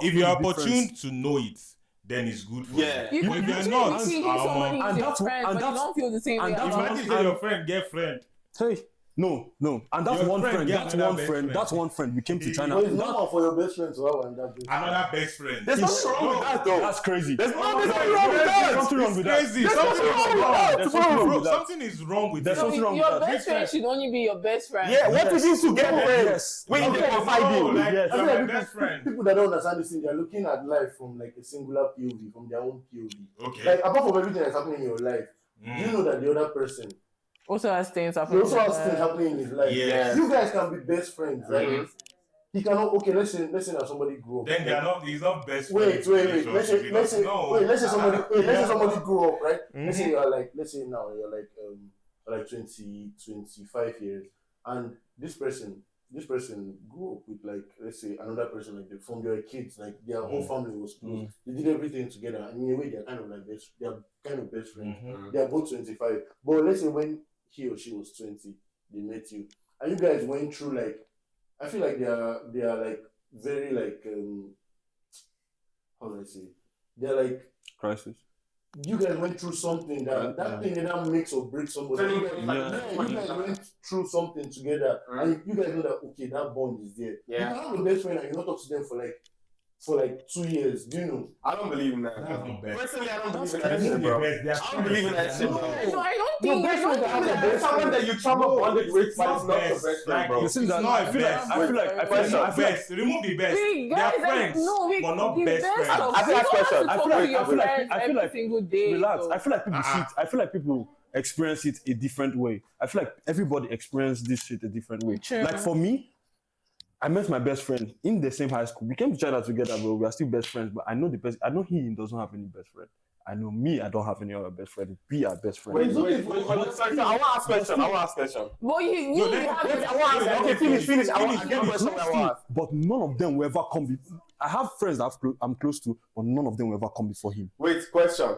If you're opportune to know it, then it's good for you. You if you're not, and that's friend, but you don't feel the same way. Imagine that your friend get friend. Hey. No. And that's one friend. That's one friend. We came to China. But it's normal for your best friend to have another best friend. There's nothing wrong with that, though. That's crazy. There's nothing wrong with that. Something wrong with that. Something is wrong with that. Your best friend should only be your best friend. Yeah, what if you two get friends? Wait, you're my best friend. People that don't understand this thing, they're looking at life from like a singular POV, from their own POV. Okay. Like, apart from everything that's happening in your life, you know that the other person also has things happening. He also has things happening in his life. Yes. You guys can be best friends, right? he cannot. Okay, let's say that somebody grew up. Then they are not. He's not best. Wait. Let's say somebody grew up, right? Mm-hmm. Let's say you're like, now you're like 20, 25 years, and this person grew up with, like, let's say another person, like, from their kids, like their whole family was close. They did everything together, and in a way they're kind of like best friends. They are both 25, but let's say when he or she was 20, they met you, and you guys went through, like, I feel like they are like very, like, how do I say? They're like Crisis. You guys went through something that thing that makes or breaks somebody. You guys went through something together, and you guys know that, okay, that bond is there. You can have a best friend and you not talk to them for like 2 years. Do you know? I don't believe in that. Personally, I don't believe in that shit, bro. I don't believe in that shit, bro. No, I don't think. There's someone that you trauma bonded with, but it's not your best friend, bro. It's not a best. I feel like best. Remove the best. They are friends, but not best friends. I feel like single day. Relax. I feel like people experience it a different way. I feel like everybody experiences this shit a different way. True. Like for me, I met my best friend in the same high school. We came to China together, bro. We are still best friends, but I know he doesn't have any best friend. I know me, I don't have any other best friend. We are best friends. Wait. Sorry, I want to ask question. Well, Okay, finish. I want to get a question. But none of them will ever come before. I have friends that I'm close to, but none of them will ever come before him. Wait, question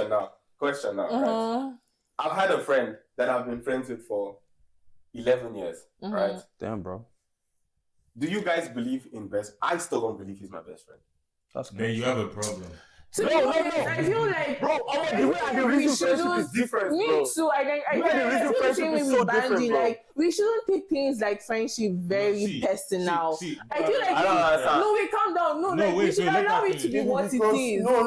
now, right? I've had a friend that I've been friends with for 11 years, right? Damn, bro. Do you guys believe in best? I still don't believe he's my best friend. That's good. Then you have a problem. So no. I feel like, bro, the way I do relationship is different, bro. Me too. I feel the same way with Bandy. Like, we shouldn't take things like friendship very personal. I feel like wait, calm down. No, we should allow it to be what it is. No.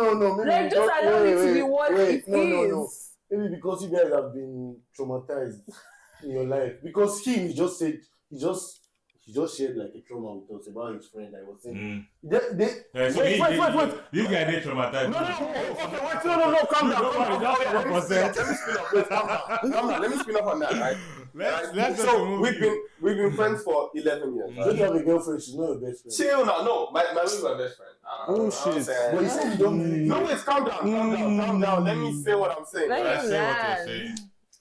Like, just allow it to be what it is. No. Maybe because you guys have been traumatized in your life. Because he just said he just shared like a trauma with us about his friend. I was saying, Wait. You guys did traumatized. No, calm down. Let me spin up on that, right? So we've been friends for 11 years. Don't you have a girlfriend? She's not your best friend. Chill now. No, my is my best friend. Oh shit! But you said you don't believe. No, wait, calm down. Let me say what I'm saying.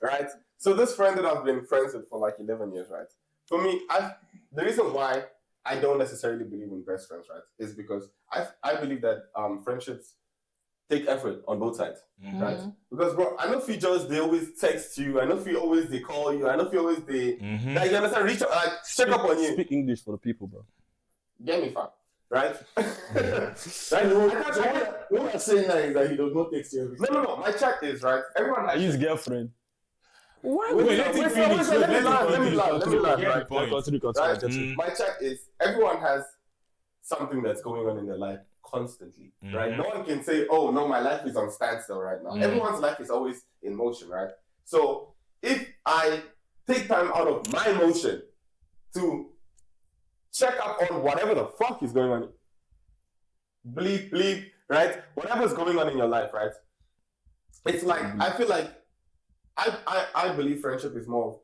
Right? So this friend that I've been friends with for like 11 years, right? For me, the reason why I don't necessarily believe in best friends, right, is because I believe that friendships take effort on both sides, right? Because, bro, I know features, they always text you. I know they call you. I know always they like, you understand, reach out, like, check up on you. Speak English for the people, bro. Get me, fam. Right? What I'm saying now is that he does not text you. No. My chat is, right, everyone has his girlfriend. Let me land. Continue. My chat is, everyone has something that's going on in their life constantly, right? No one can say, oh, no, my life is on standstill right now. Everyone's life is always in motion, right? So if I take time out of my motion to check up on whatever the fuck is going on, bleep, right? Whatever's going on in your life, right? It's like, I feel like, I believe friendship is more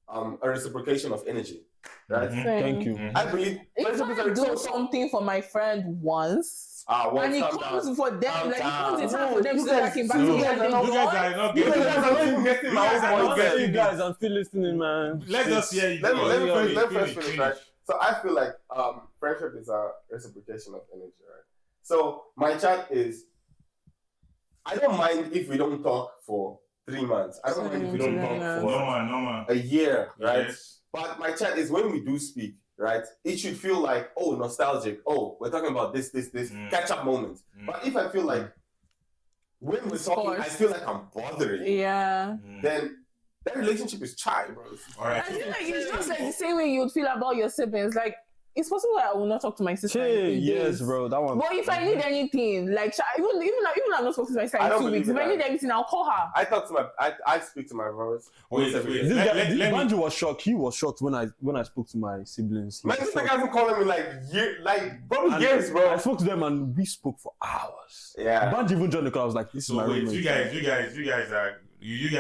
a reciprocation of energy, right? Thank you. I believe if I do something for my friend once, and it comes for them, like it comes in time for them to get back together. You guys are not getting You guys are still listening, man. Let's just hear you. Let me finish, right? So I feel like friendship is a reciprocation of energy, right? So my chat is, I don't mind if we don't talk for 3 months. I don't mind if we don't talk for a year, right? Yes. But my chat is, when we do speak, right, it should feel like, oh, nostalgic. Oh, we're talking about this, catch-up moments. But if I feel like, when we're talking, I feel like I'm bothering, then that relationship is chai, bro. I feel like it's just like the same way you would feel about your siblings. Like, it's possible that I will not talk to my sister. Yes, bro, that one. But if I need anything, like even I'm not spoken to my sister in 2 weeks, if I need anything, I'll call her. I speak to my brothers. Wait. Banjo was shocked. He was shocked when I spoke to my siblings. My sister hasn't calling me probably years, bro. I spoke to them and we spoke for hours. Yeah. Banjo even joined the call. I was like, this is my roommate. You guys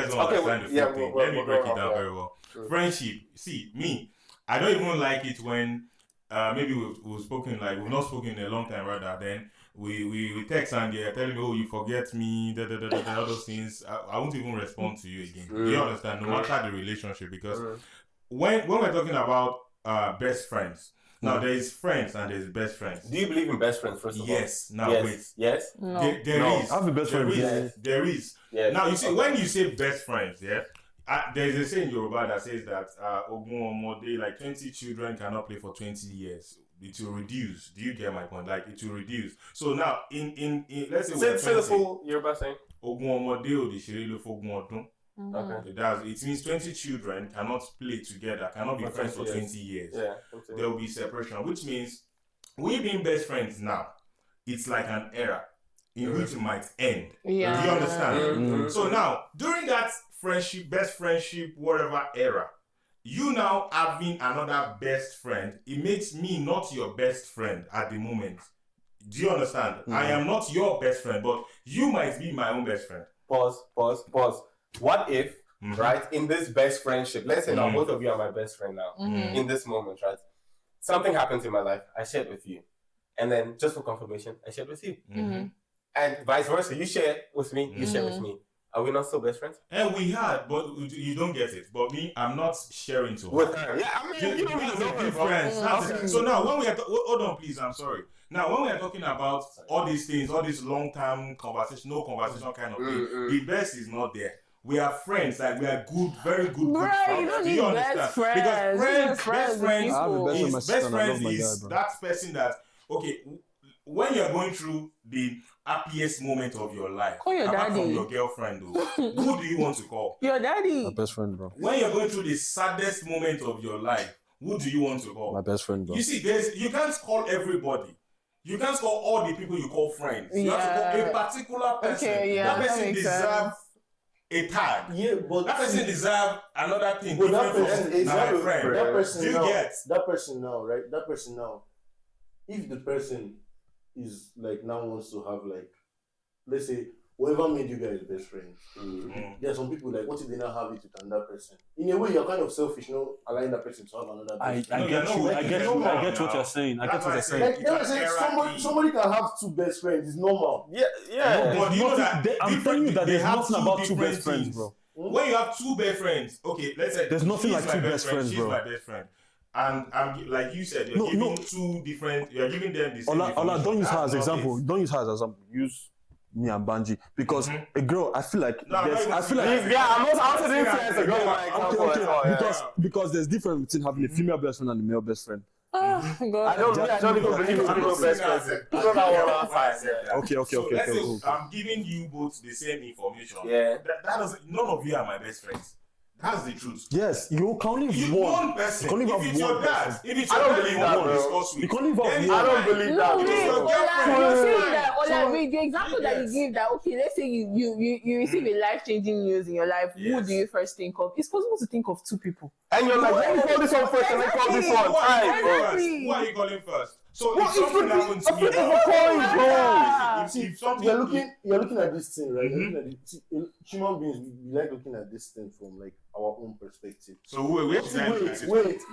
don't understand the full thing. Let me break it down very well. Friendship. See, me, I don't even like it when maybe we've spoken, like we've not spoken in a long time rather, then we text and they're telling me, oh, you forget me, all those things. I won't even respond to you again. Do you understand? No matter the relationship, because when we're talking about best friends, now there is friends and there is best friends. Do you believe in best friends, first of all? Yes. Now wait. Yes? No. There is. I have a best friend. There is. Yes. Now you see, when you say best friends, yeah, there's a saying in Yoruba that says that like 20 children cannot play for 20 years. It will reduce. Do you get my point? Like it will reduce. So now in let's say say the full Yoruba saying. Okay. It means 20 children cannot play together, cannot be friends for 20 years. Yeah. There will be separation, which means we being best friends now, it's like an era in which it might end. Yeah. Do you understand? Mm-hmm. So now, during that friendship, best friendship, whatever era, you now having another best friend, it makes me not your best friend at the moment. Do you understand? I am not your best friend, but you might be my own best friend. Pause. What if, right, in this best friendship, let's say now both of you are my best friend now, in this moment, right? Something happens in my life, I shared with you. And then, just for confirmation, I shared with you. And vice versa, you share with me, you share with me. Are we not still best friends? And we had, but you don't get it. But me, I'm not sharing to her. With her. Yeah, I mean, you don't really know her, bro. So now, when we are hold on, please. I'm sorry. Now, when we are talking about all these things, all this long-term conversation, no conversation kind of thing, the best is not there. We are friends, like we are good, very good, Right, friends. you don't Do need you best understand? friends. Because best friends I have a best friend, my is sister, and I love my is guy, bro. that person that, okay, when you're going through the happiest moment of your life, Call your apart daddy. from your girlfriend, though, who do you want to call? Your daddy. My best friend, bro. When you're going through the saddest moment of your life, who do you want to call? My best friend, bro. You see, you can't call everybody. You can't call all the people you call friends. You have to call a particular person. Okay, yeah, that person that makes deserves a tag. Yeah, but That person deserves another thing. But that different person from is my friend. that person Do you now. get? That person now, right? That person now. If the person is like now wants to have like, let's say, whoever made you guys best friends. There are some people like, what if they now have it with another person? In a way, you're kind of selfish, you know, allowing that person to have another best friend. I get what you're saying. I get what you're saying. Like, you know, somebody can have two best friends. It's normal. Yeah. But you know that I'm telling you that they there's have nothing about two different best friends, things. bro. When you have two best friends, okay, let's say There's nothing she's like my two best best friend, friends, she's bro. my best friend. And I'm like you said, you're giving two different. You're giving them the same. Ola, don't use her as That's not example. it. Don't use her as example. Use me and Banji because a girl. I feel like No, I feel like I'm also didn't say as a girl my example as well, yeah. because there's difference between having a female best friend and a male best friend. Oh, God. I don't even believe in female best friends. You know that one outside. Okay. So let's say Cool. I'm giving you both the same information. Yeah. That doesn't. None of you are my best friends. That's the truth. Yes, you can only have one. person. You can only If have it's one your dad, person. if it's I your don't dad, believe you that, won't bro. discuss with. You can only have Then one. I don't believe that. No, wait, your Ola, girlfriend. you're saying that, Ola, So- wait, the example that you give that, okay, let's say you receive a life-changing news in your life, who Yes. do you first think of? It's possible to think of two people. And you're like, let me call this one first and then call this one. Who are you Aye, calling bro. first? Who are you calling first? So Well, if something happens to me, it's a calling, bro. if something You're looking at this thing, right? You're looking at it. Human beings, we like looking at this thing from like our own perspective. So wait,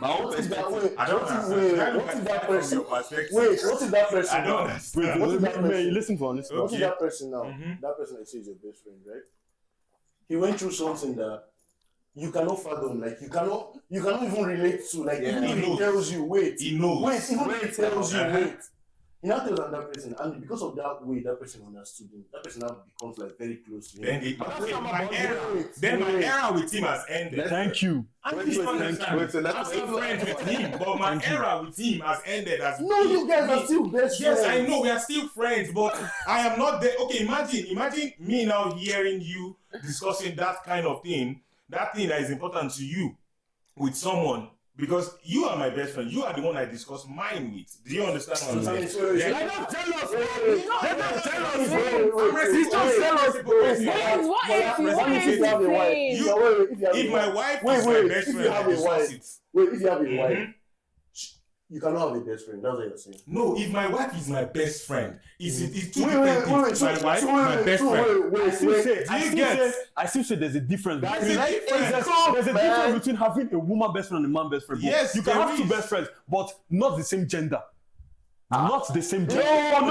My own What is that? perspective. I don't understand. What is that person? From your perspective. Wait, what is that person? I don't now? understand. What is that person? Listen for listen. What is Okay. that person now? That person that says your best friend, right? He went through something that you cannot fathom, like you cannot even relate to. Like Yeah, even he if he knows. tells you, wait, He knows. wait, even if he tells you, Uh-huh. wait. He now tells another person, and because of that way that person understood him, that person now becomes like very close to him. Then my Wait. era with him has ended. Thank you. I'm still friends with him, but my era with him has ended as No, you guys are still best friends. Yes, I know we are still friends, but I am not there. Okay, imagine me now hearing you discussing that kind of thing, that thing that is important to you with someone. Because you are my best friend, you are the one I discuss mine with. Do you understand what I'm saying? You're Yeah. not jealous, You're not jealous, Guys, what if you have a wife? If my wife is my best friend, I discuss it. Wait, if you have a wife, you cannot have a best friend. That's what you're saying. No, if my wife is my best friend, it's two Wait, different things. My wife, my best friend. I still say there's a difference. There's a There's a difference between having a woman best friend and a man best friend. Yes, you can there have two is. best friends, but not the same gender. Not the same gender. No.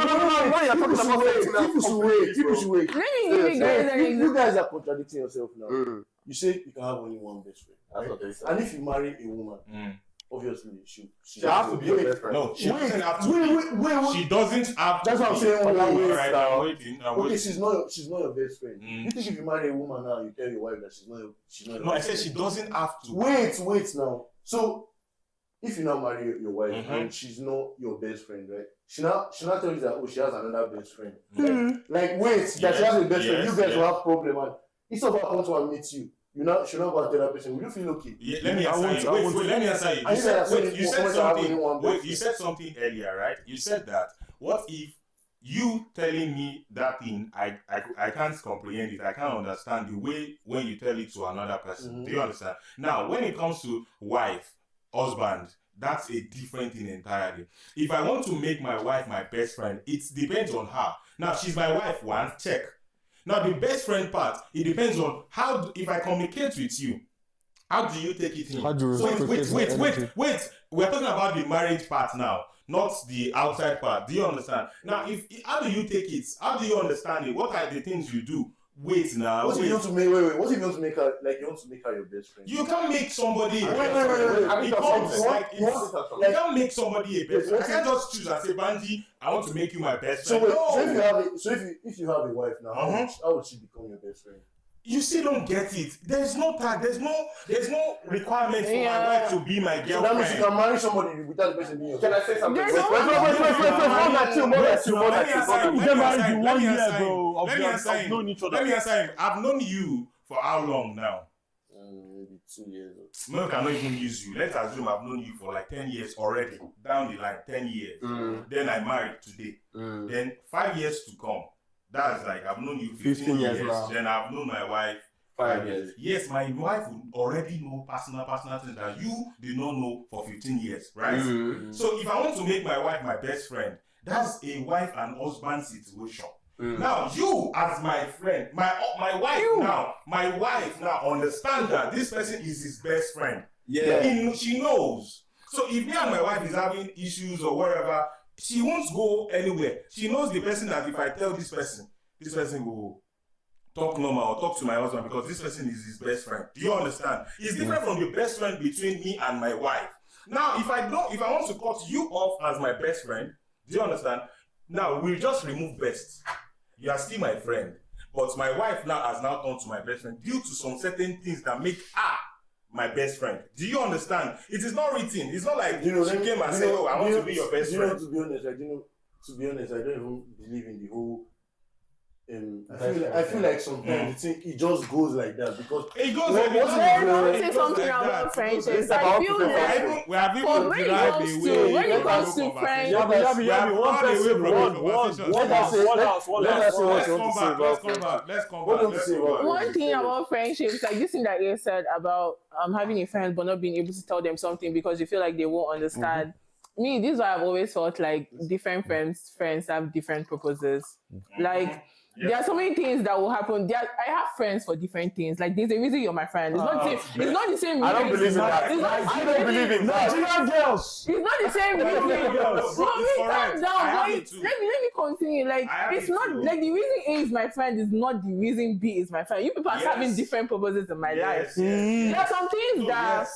You're talking about People should wait. Let me give you guys an You example. guys are contradicting yourself now. Mm. You say you can have only one best friend. That's Right? what they said. And if you marry a woman, Mm. obviously she has to be your best friend. No, she doesn't have to. Wait. She doesn't have to. That's what I'm be. saying. Alright, I'm waiting. Okay, she's not your best friend. Mm. You think if you marry a woman now, you tell your wife that she's not your No, I best said friend? she doesn't have to. Wait now. So if you now marry your wife Mhm. and she's not your best friend, right? She now tells you that she has another best friend. Like wait, that she has a best friend. You guys will have problem, and instead of her coming to and meet you, she not go and tell that person. Will you feel okay? Yeah, let me answer you. Wait, let me answer you. You said something earlier, right? You said that. What if you telling me that thing, I can't comprehend it. I can't understand the way when you tell it to another person. Do you understand? Now, when it comes to wife, husband, that's a different thing entirely. If I want to make my wife my best friend, it depends on her. Now, she's my wife, one, check. Now, the best friend part, it depends on if I communicate with you, how do you take it in? How do you Wait. We're talking about the marriage part now, not the outside part. Do you understand? Now, how do you take it? How do you understand it? What are the things you do? Wait now. What if you want to make What if you want to make her you want to make her your best friend? You can't make somebody a Wait. It comes like You you can't make somebody a best friend. I can't just choose and say, Banji, I want to make you my best So friend. wait, if you have a wife now, how would she become your best friend? You still don't get it. There's no requirement for my wife to be my So that means you girlfriend. can marry somebody without the person being your Can I best say something? There's Wait, no- Let me answer him. I've known you for how long now? Maybe 2 years. No, I cannot even use you. Let's assume I've known you for like 10 years already. Down the line, 10 years. Then I married today. Then 5 years to come. That's like I've known you 15 years now. Then I've known my wife 5 years. Yes, my wife would already know personal things that you did not know for 15 years, right? So if I want to make my wife my best friend, that's a wife and husband situation. Now you as my friend, my wife now understand that this person is his best friend. Yeah. She knows. So if me and my wife is having issues or whatever, she won't go anywhere. She knows the person that if I tell this person will talk normal or talk to my husband because this person is his best friend. Do you understand? It's different from the best friend between me and my wife. Now, if I want to cut you off as my best friend, do you understand? Now we'll just remove best. You are still my friend, but my wife now has turned to my best friend due to some certain things that make her my best friend. Do you understand? It is not written. It's not like she came and said, "Oh, I want to be your best friend." To be honest, I don't even believe in the whole. I feel like sometimes it just goes like that because it goes Let me say something about friendships. I feel like we have even when it comes to friends, one thing about friendships, like this thing that you said about having a friend but not being able to tell them something because you feel like they won't understand. Me, this is why I've always felt like different friends have different purposes. Like there are so many things that will happen. I have friends for different things. Like there's a reason you're my friend. It's not the same. It's not the same. I don't believe in that. I don't believe in Nigerian girls. It's not the same reason. Calm down. Let me continue. Like it's not like the reason A is my friend is not the reason B is my friend. You people are having different purposes in my life. There are some things that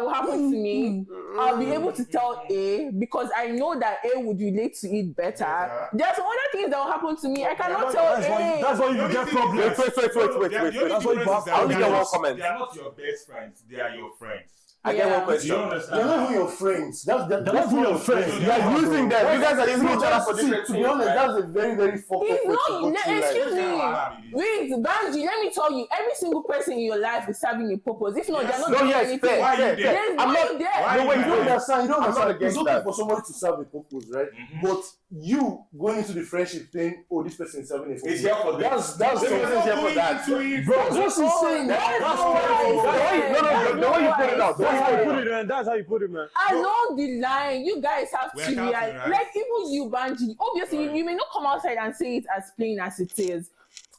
will happen to me. I'll be able to tell A because I know that A would relate to it better. There are some other things that will happen to me. I cannot tell A. That's why you get problems. Wait. That's why I only get one comment. They are not your best friends. They are your friends. I get one question. Do you understand? they're not even your friends. That's not even your friends. You are using them. You guys are using each other for different to things. be honest, that's a very, very fucked up way to go through Excuse life. me. Wait, Banji, let me tell you, every single person in your life is serving a purpose. If not, they're not doing anything. Why are you there? I'm not there. No, wait, you don't understand. I'm not against it's okay that. for somebody to serve a purpose, right? But you going into the friendship saying, "Oh, this person is having a phone." It's here for That's this person's here for that. bro. That's what he's saying. The way you put it out. That's how you put it, man. That's how you put it, man. Along the line, you guys have We're to counting, realize, right? like even you, Banji, obviously you may not come outside and say it as plain as it is,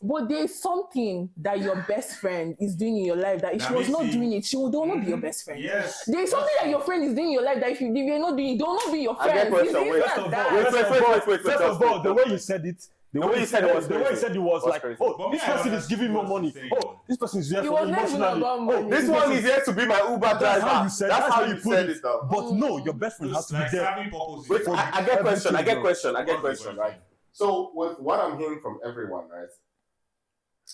but there's something that your best friend is doing in your life that if she was not doing it, she would not be your best friend. Yes. There's something that your friend is doing in your life that if you're not doing it, don't not be your I get friend. question. Wait, First of all, the way you said it. The way you said it was like, crazy. oh, this person is giving more money. Oh, this person is here It for was never emotionally. about money. This one is here to be my Uber driver. That's how you said. That's how you put it. But no, your best friend has to be there. Wait, I get question. I get Everything. question. Right. So with what I'm hearing from everyone, right?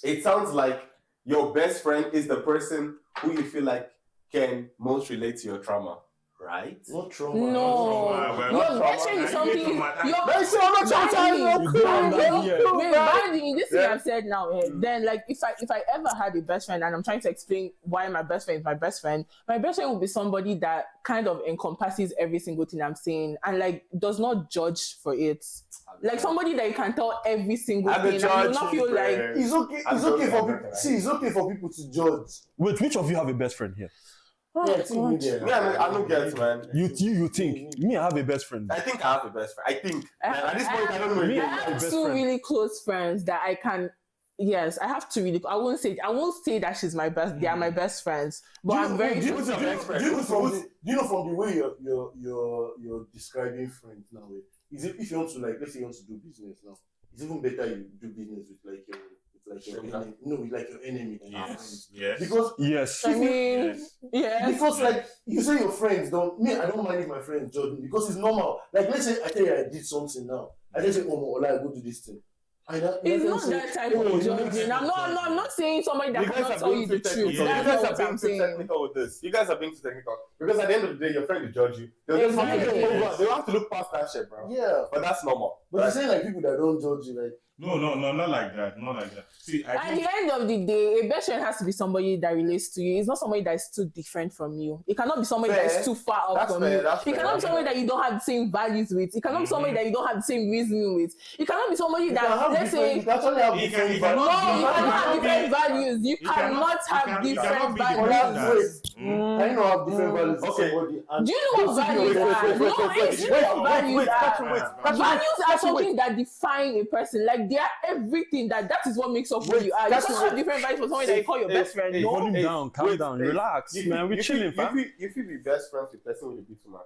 It sounds like your best friend is the person who you feel like can most relate to your trauma, right? Not trauma. No, your best friend is something. Bandy, this thing I've said now. Then, like, if I ever had a best friend, and I'm trying to explain why my best friend is my best friend will be somebody that kind of encompasses every single thing I'm saying, and like does not judge for it. Like somebody that you can tell every single thing, and you will not feel like It's okay. It's okay for people. See, it's okay for people to judge. Wait, which of you have a best friend here? oh, think me God. there. I don't get it, man. You think me? I have a best friend. I think I have a best friend. I think. Man, at this point, I don't know. Me, I my have best two friend. really close friends that I can. Yes, I have two really. I won't say that she's my best. They are my best friends, but I'm very. Do you know from the way you're describing friends now? Is it if you want to, like, let's say you want to do business now, it's even better you do business with your enemy. No, with like your enemy than your friends. Yes. Because I mean, yes. Because like you say your friends don't me, I don't mind if my friends judge me because it's normal. Like let's say I tell you I did something now. I just say, oh Ola, I go do this thing. It's not that type of judging. I'm not saying somebody that cannot tell you the truth. You That's guys not are what being I'm too saying. technical with this. You guys are being too technical. Because at the end of the day, your friend will judge you. They'll just have to Exactly. look over. They'll have to look past that shit, bro. Yeah. But that's normal. But you're saying like people that don't judge you, like No, not like that. Not like that. See, I At think the end of the day, a best friend has to be somebody that relates to you. It's not somebody that is too different from you. It cannot be somebody that is too far off from you. It cannot be somebody that you don't have the same values with. It cannot be somebody that you don't have the same reasoning with. It cannot be somebody that, let's say, you can actually have different values. no, you cannot have different values. You cannot have different values. I know have different values with somebody. Do you know what values are? No, do you know what values are? Values are something that define a person. Like they are everything. That is what makes up who you are. You can't have different values for somebody that you call your best friend. No. Volume down, calm down, relax, man. We're chilling, fam. You feel be best friends with the person with a beautiful man.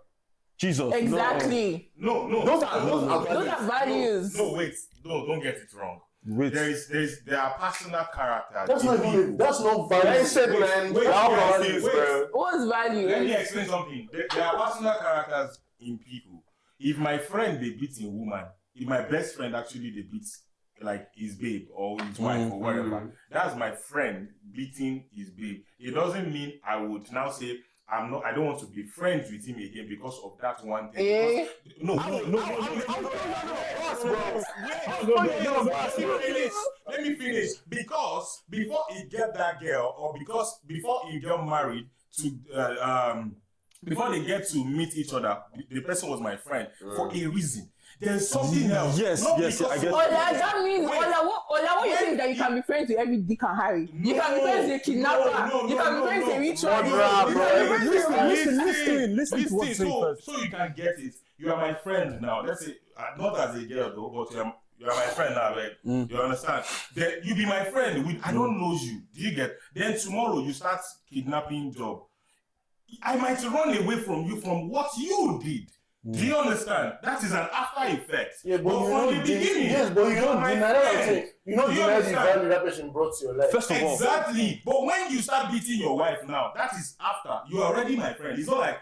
Jesus. Exactly. no. Those are values. No, wait. No, don't get it wrong. Wait. There are personal characters. That's not even. That's not values. Man, wait, values, wait. bro. What's value? Let me explain something. There are personal characters in people. If my friend they beat a woman, if my best friend actually they beat like his babe or his wife or whatever, that's my friend beating his babe. It doesn't mean I would now say I don't want to be friends with him again because of that one thing. No. Let me finish. Because before he get that girl, or because before he get married to before they get to meet each other, the person was my friend for a reason. There's something else. Yes, I get. Ola, that means what you think that you can be friends with every Dick and Harry? You can be friends with a kidnapper. You can be friends with a ritual. Listen to what's saying first. So you can get it. You are my friend now. Let's say not as a girl though, but you are my friend now, right? You understand? Then you be my friend. I don't know you. Do you get? Then tomorrow you start kidnapping job. I might run away from you from what you did. Do you understand? That is an after effect. Yeah, but from the beginning. Yes, but you don't deny that. You don't deny the value that person brought to your life. First of all, exactly. But when you start beating your wife now, that is after. You are already my friend. It's not like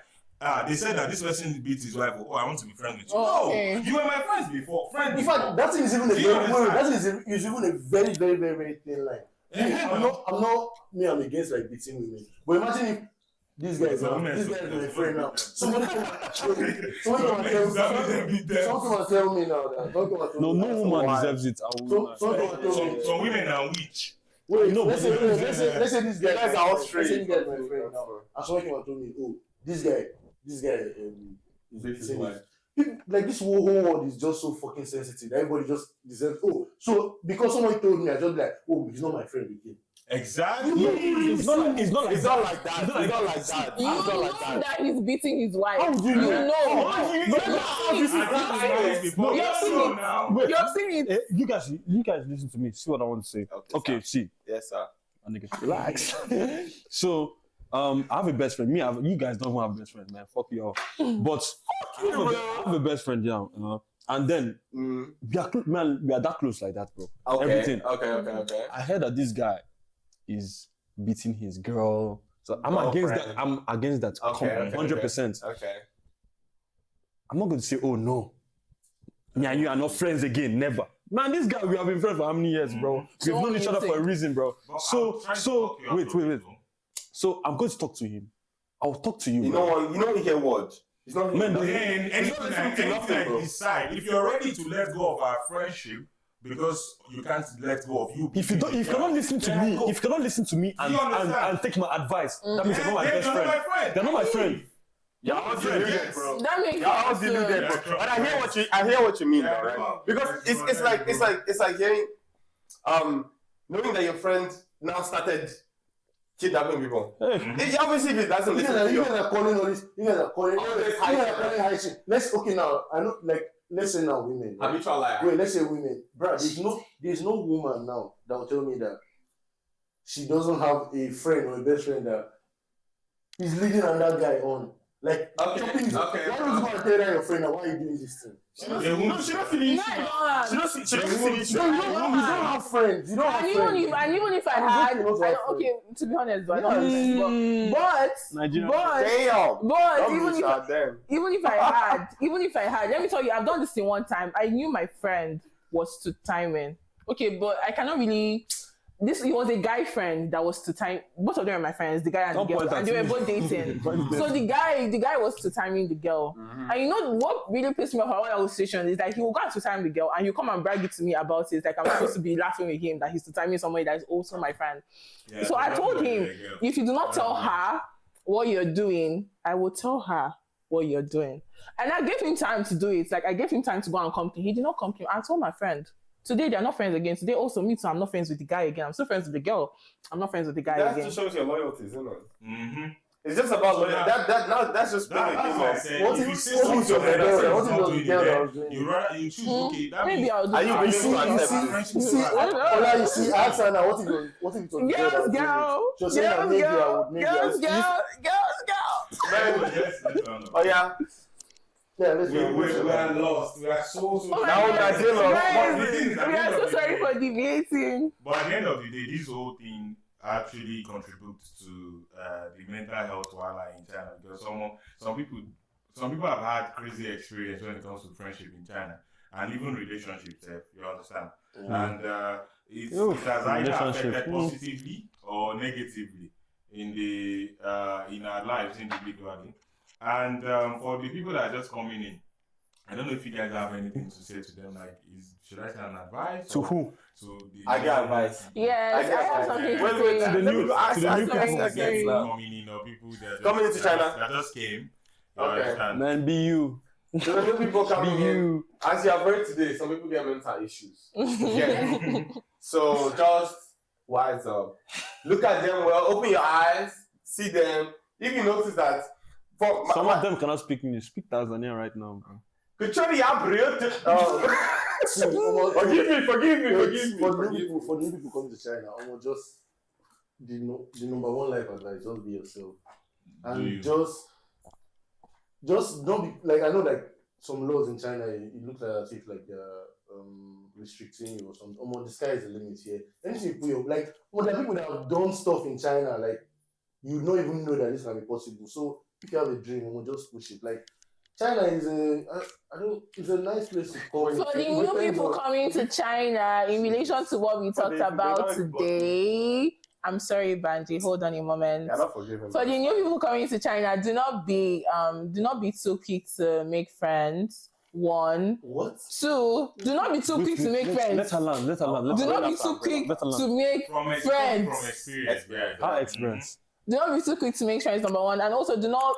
they said that this person beat his wife. Oh, I want to be friends with you. No, you were my friends before. In fact, that thing is even a very, very, very, very thin line. I'm against like beating women. But imagine if this guy is my friend now. Somebody come and tell me now that. No woman deserves it. Some women are witch. Wait, no. Let's say this guy. Guys are all straight. This guy is my friend now. And somebody came and told me, oh, this guy is beating me. like this whole world is just so fucking sensitive. Everybody just deserves. Oh, so because somebody told me, I just be like, oh, he's not my friend again. Exactly. It's not like that. It's not like It's not like that. You It's not know like that. that he's beating his wife. How would you know? know. You've seen it. You guys listen to me. See what I want to say. Okay, see. Yes, sir. Nigga, relax. So, I have a best friend. You guys don't have a best friend, man. Fuck you all. But I have a best friend, yeah. And then we are that close like that, bro. Okay. Everything. Okay. I heard that this guy is beating his girl. So I'm against that. I'm against that. 100%. Okay. I'm not going to say, oh no. Me and you are not friends again. Never. Man, this guy, we have been friends for how many years, bro? We've known each other for a reason, bro. So wait. So I'm going to talk to him. I'll talk to you. You know, hear what? It's not. Then anything I decide, if you're ready to let go of our friendship, because you can't let go of you. If you cannot listen to me, and take my advice, that means you're not my best friend. They're not my friend. You're all deluded, bro. That makes You're all deluded, bro. But I hear what you mean, though, right? Because it's like hearing, knowing that your friend now started kidnapping people. Obviously, if it doesn't listen to you, are calling all this. You guys are calling high shit. Let's say now women. Right? Habitual liar. Wait, let's say women. Bro, there's no woman now that will tell me that she doesn't have a friend or a best friend that is leading another guy on. Like, why don't you go and tell her your friend that why are you doing this thing? She don't feel it. You don't have friends. You don't have friends. And even if I had, to be honest, I don't have friends. But even if I had, let me tell you, I've done this thing one time. I knew my friend was to timing. Okay, but I cannot really. It was a guy friend that was to time. Both of them are my friends, the guy and the girl, and they were both dating. So the guy was to timing the girl. And you know what really pissed me off about that whole situation is that he will go out to time the girl, and you come and brag it to me about it. Like I'm supposed to be laughing with him that he's to timing somebody that is also my friend. Yeah, so I told him, if you do not tell her what you're doing, I will tell her what you're doing. And I gave him time to do it. Like I gave him time to go and come to. He did not come to. I told my friend. Today they are not friends again. Today also me too. I'm not friends with the guy again. I'm still friends with the girl. I'm not friends with the guy again. That just shows your loyalty, isn't it? It's just about loyalty. That's just being a human. What is your better? What is your girl doing? You choose. Okay, that maybe means, I'll do. Are you willing to accept friendship? You see, ask her now. What if it was girls, Oh yeah. Yeah, let's go. We are lost. We are so now we are still lost. We are so sorry for deviating. But at the end of the day, this whole thing actually contributes to the mental health in China, because some people have had crazy experience when it comes to friendship in China and even relationships. You understand? And it has either affected positively or negatively in our lives individually. And for the people that are just coming in, I don't know if you guys have anything to say to them. Like, should I send an advice? To who? I get advice. Yes, I have something to say. To the new people that coming in, or people that coming into China that just came. Okay. Man, be you. So the new people coming in. As you have heard today, some people get mental issues. Yeah. So just wise up. Look at them well. Open your eyes. See them. If you notice that. Some of them cannot speak English. Speak Tanzanian right now, bro. Forgive me. For new people coming to China, just the number one life advice: just be yourself, and just don't be like, I know like some laws in China. It looks as if like they're restricting you or something. The sky is the limit here. Anything you put your there are people that have done stuff in China like you don't even know that this can be possible. So if you have a dream, we'll just push it. Like China is it's a nice place to come. For the new people coming to China, in relation to what we talked about today, I'm sorry, Banji, hold on a moment. For the new people coming to China, do not be too quick to make friends. One. What? Two. Do not be too quick to make friends. Let her learn. Do not be too quick to make friends. From experience. Our experience. Do not be too quick to make friends, number one. And also do not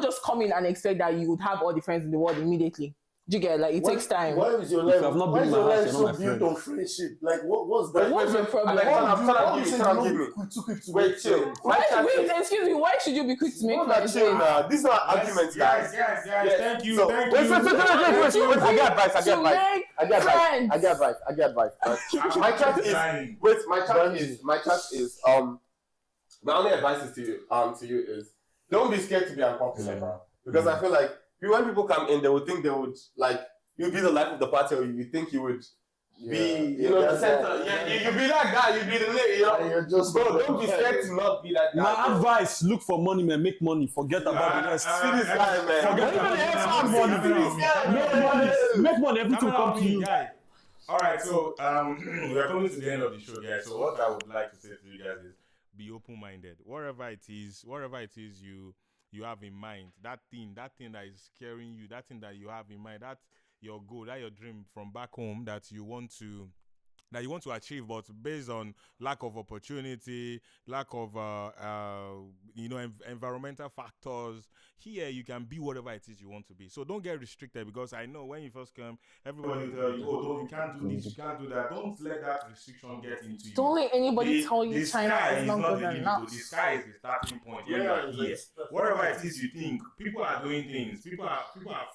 just come in and expect that you would have all the friends in the world immediately. Do you get like it takes time? Why is your life? I've not Why been is in your my house, life you're not so my built friend. on friendship? Like, what's that? What's your problem? Like, Why give me. too quick to Wait, make chill. friends? Wait, excuse me. Why should you be quick to make friends? Chill now. These are arguments, guys. Guys, Yes. thank you, So, thank wait, you. wait, I get advice. I get advice. My chat is my only advice is to you is don't be scared to be unpopular, bro. Because I feel like when people come in, they would think they would like you'd be the life of the party, or you think you would be, the center. You be that guy. You be the leader. You're just bro. Don't be scared to not be that guy. My advice: look for money, man. Make money. Forget about the rest. See this guy, man. Forget about money. Make money. Everything comes to you. Guy. All right, so we are coming to the end of the show, guys. So what I would like to say to you guys is be open-minded. Whatever it is you have in mind, that thing that is scaring you, that thing that you have in mind, that your goal, that your dream from back home that you want to achieve, but based on lack of opportunity, lack of environmental factors. Here you can be whatever it is you want to be. So don't get restricted, because I know when you first come, everybody will tell you, oh, you can't do this, you can't do that. Don't let that restriction get into you. Don't let anybody tell you China is not good enough. The sky is the starting point. When you are here, whatever it is you think, people are doing things. People are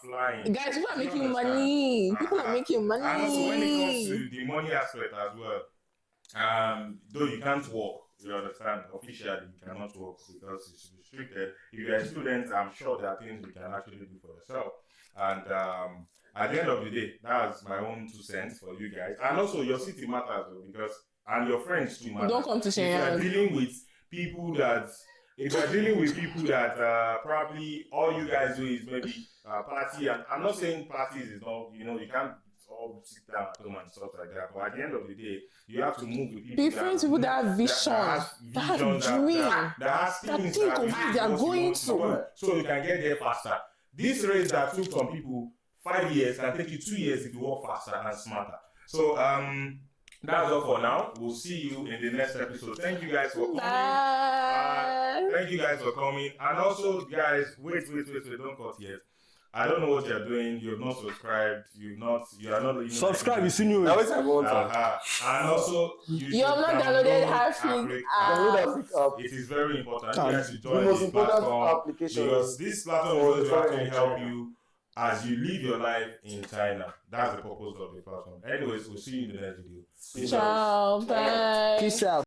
flying. Guys, people are making money. People are making money. And also when it comes to the money aspect as well, though you can't work, you understand, officially you cannot work because it's restricted. If you're a student, I'm sure there are things you can actually do for yourself. And at the end of the day, that's my own 2 cents for you guys. And also your city matters, because and your friends too matter. Don't come to Shenyang. If you're dealing with people that probably all you guys do is maybe party, and I'm not saying parties is not, you can't all sit down at home and stuff like that. But at the end of the day, you have to move with people. Be friends with people that have vision, that have dream, that think of what they are going to. So you can get there faster. This race that took some people 5 years can take you 2 years if you work faster and smarter. So that's all for now. We'll see you in the next episode. Thank you guys for coming. Thank you guys for coming. And also, guys, wait, don't cut yet. I don't know what you're doing. You've not subscribed. You are not. Subscribe, you see new. And also, you have not downloaded Hafrik app. It is very important. You guys should join this platform, because this platform is going to actually help you as you live your life in China. That's the purpose of the platform. Anyways, we'll see you in the next video. Ciao, bye. Peace out.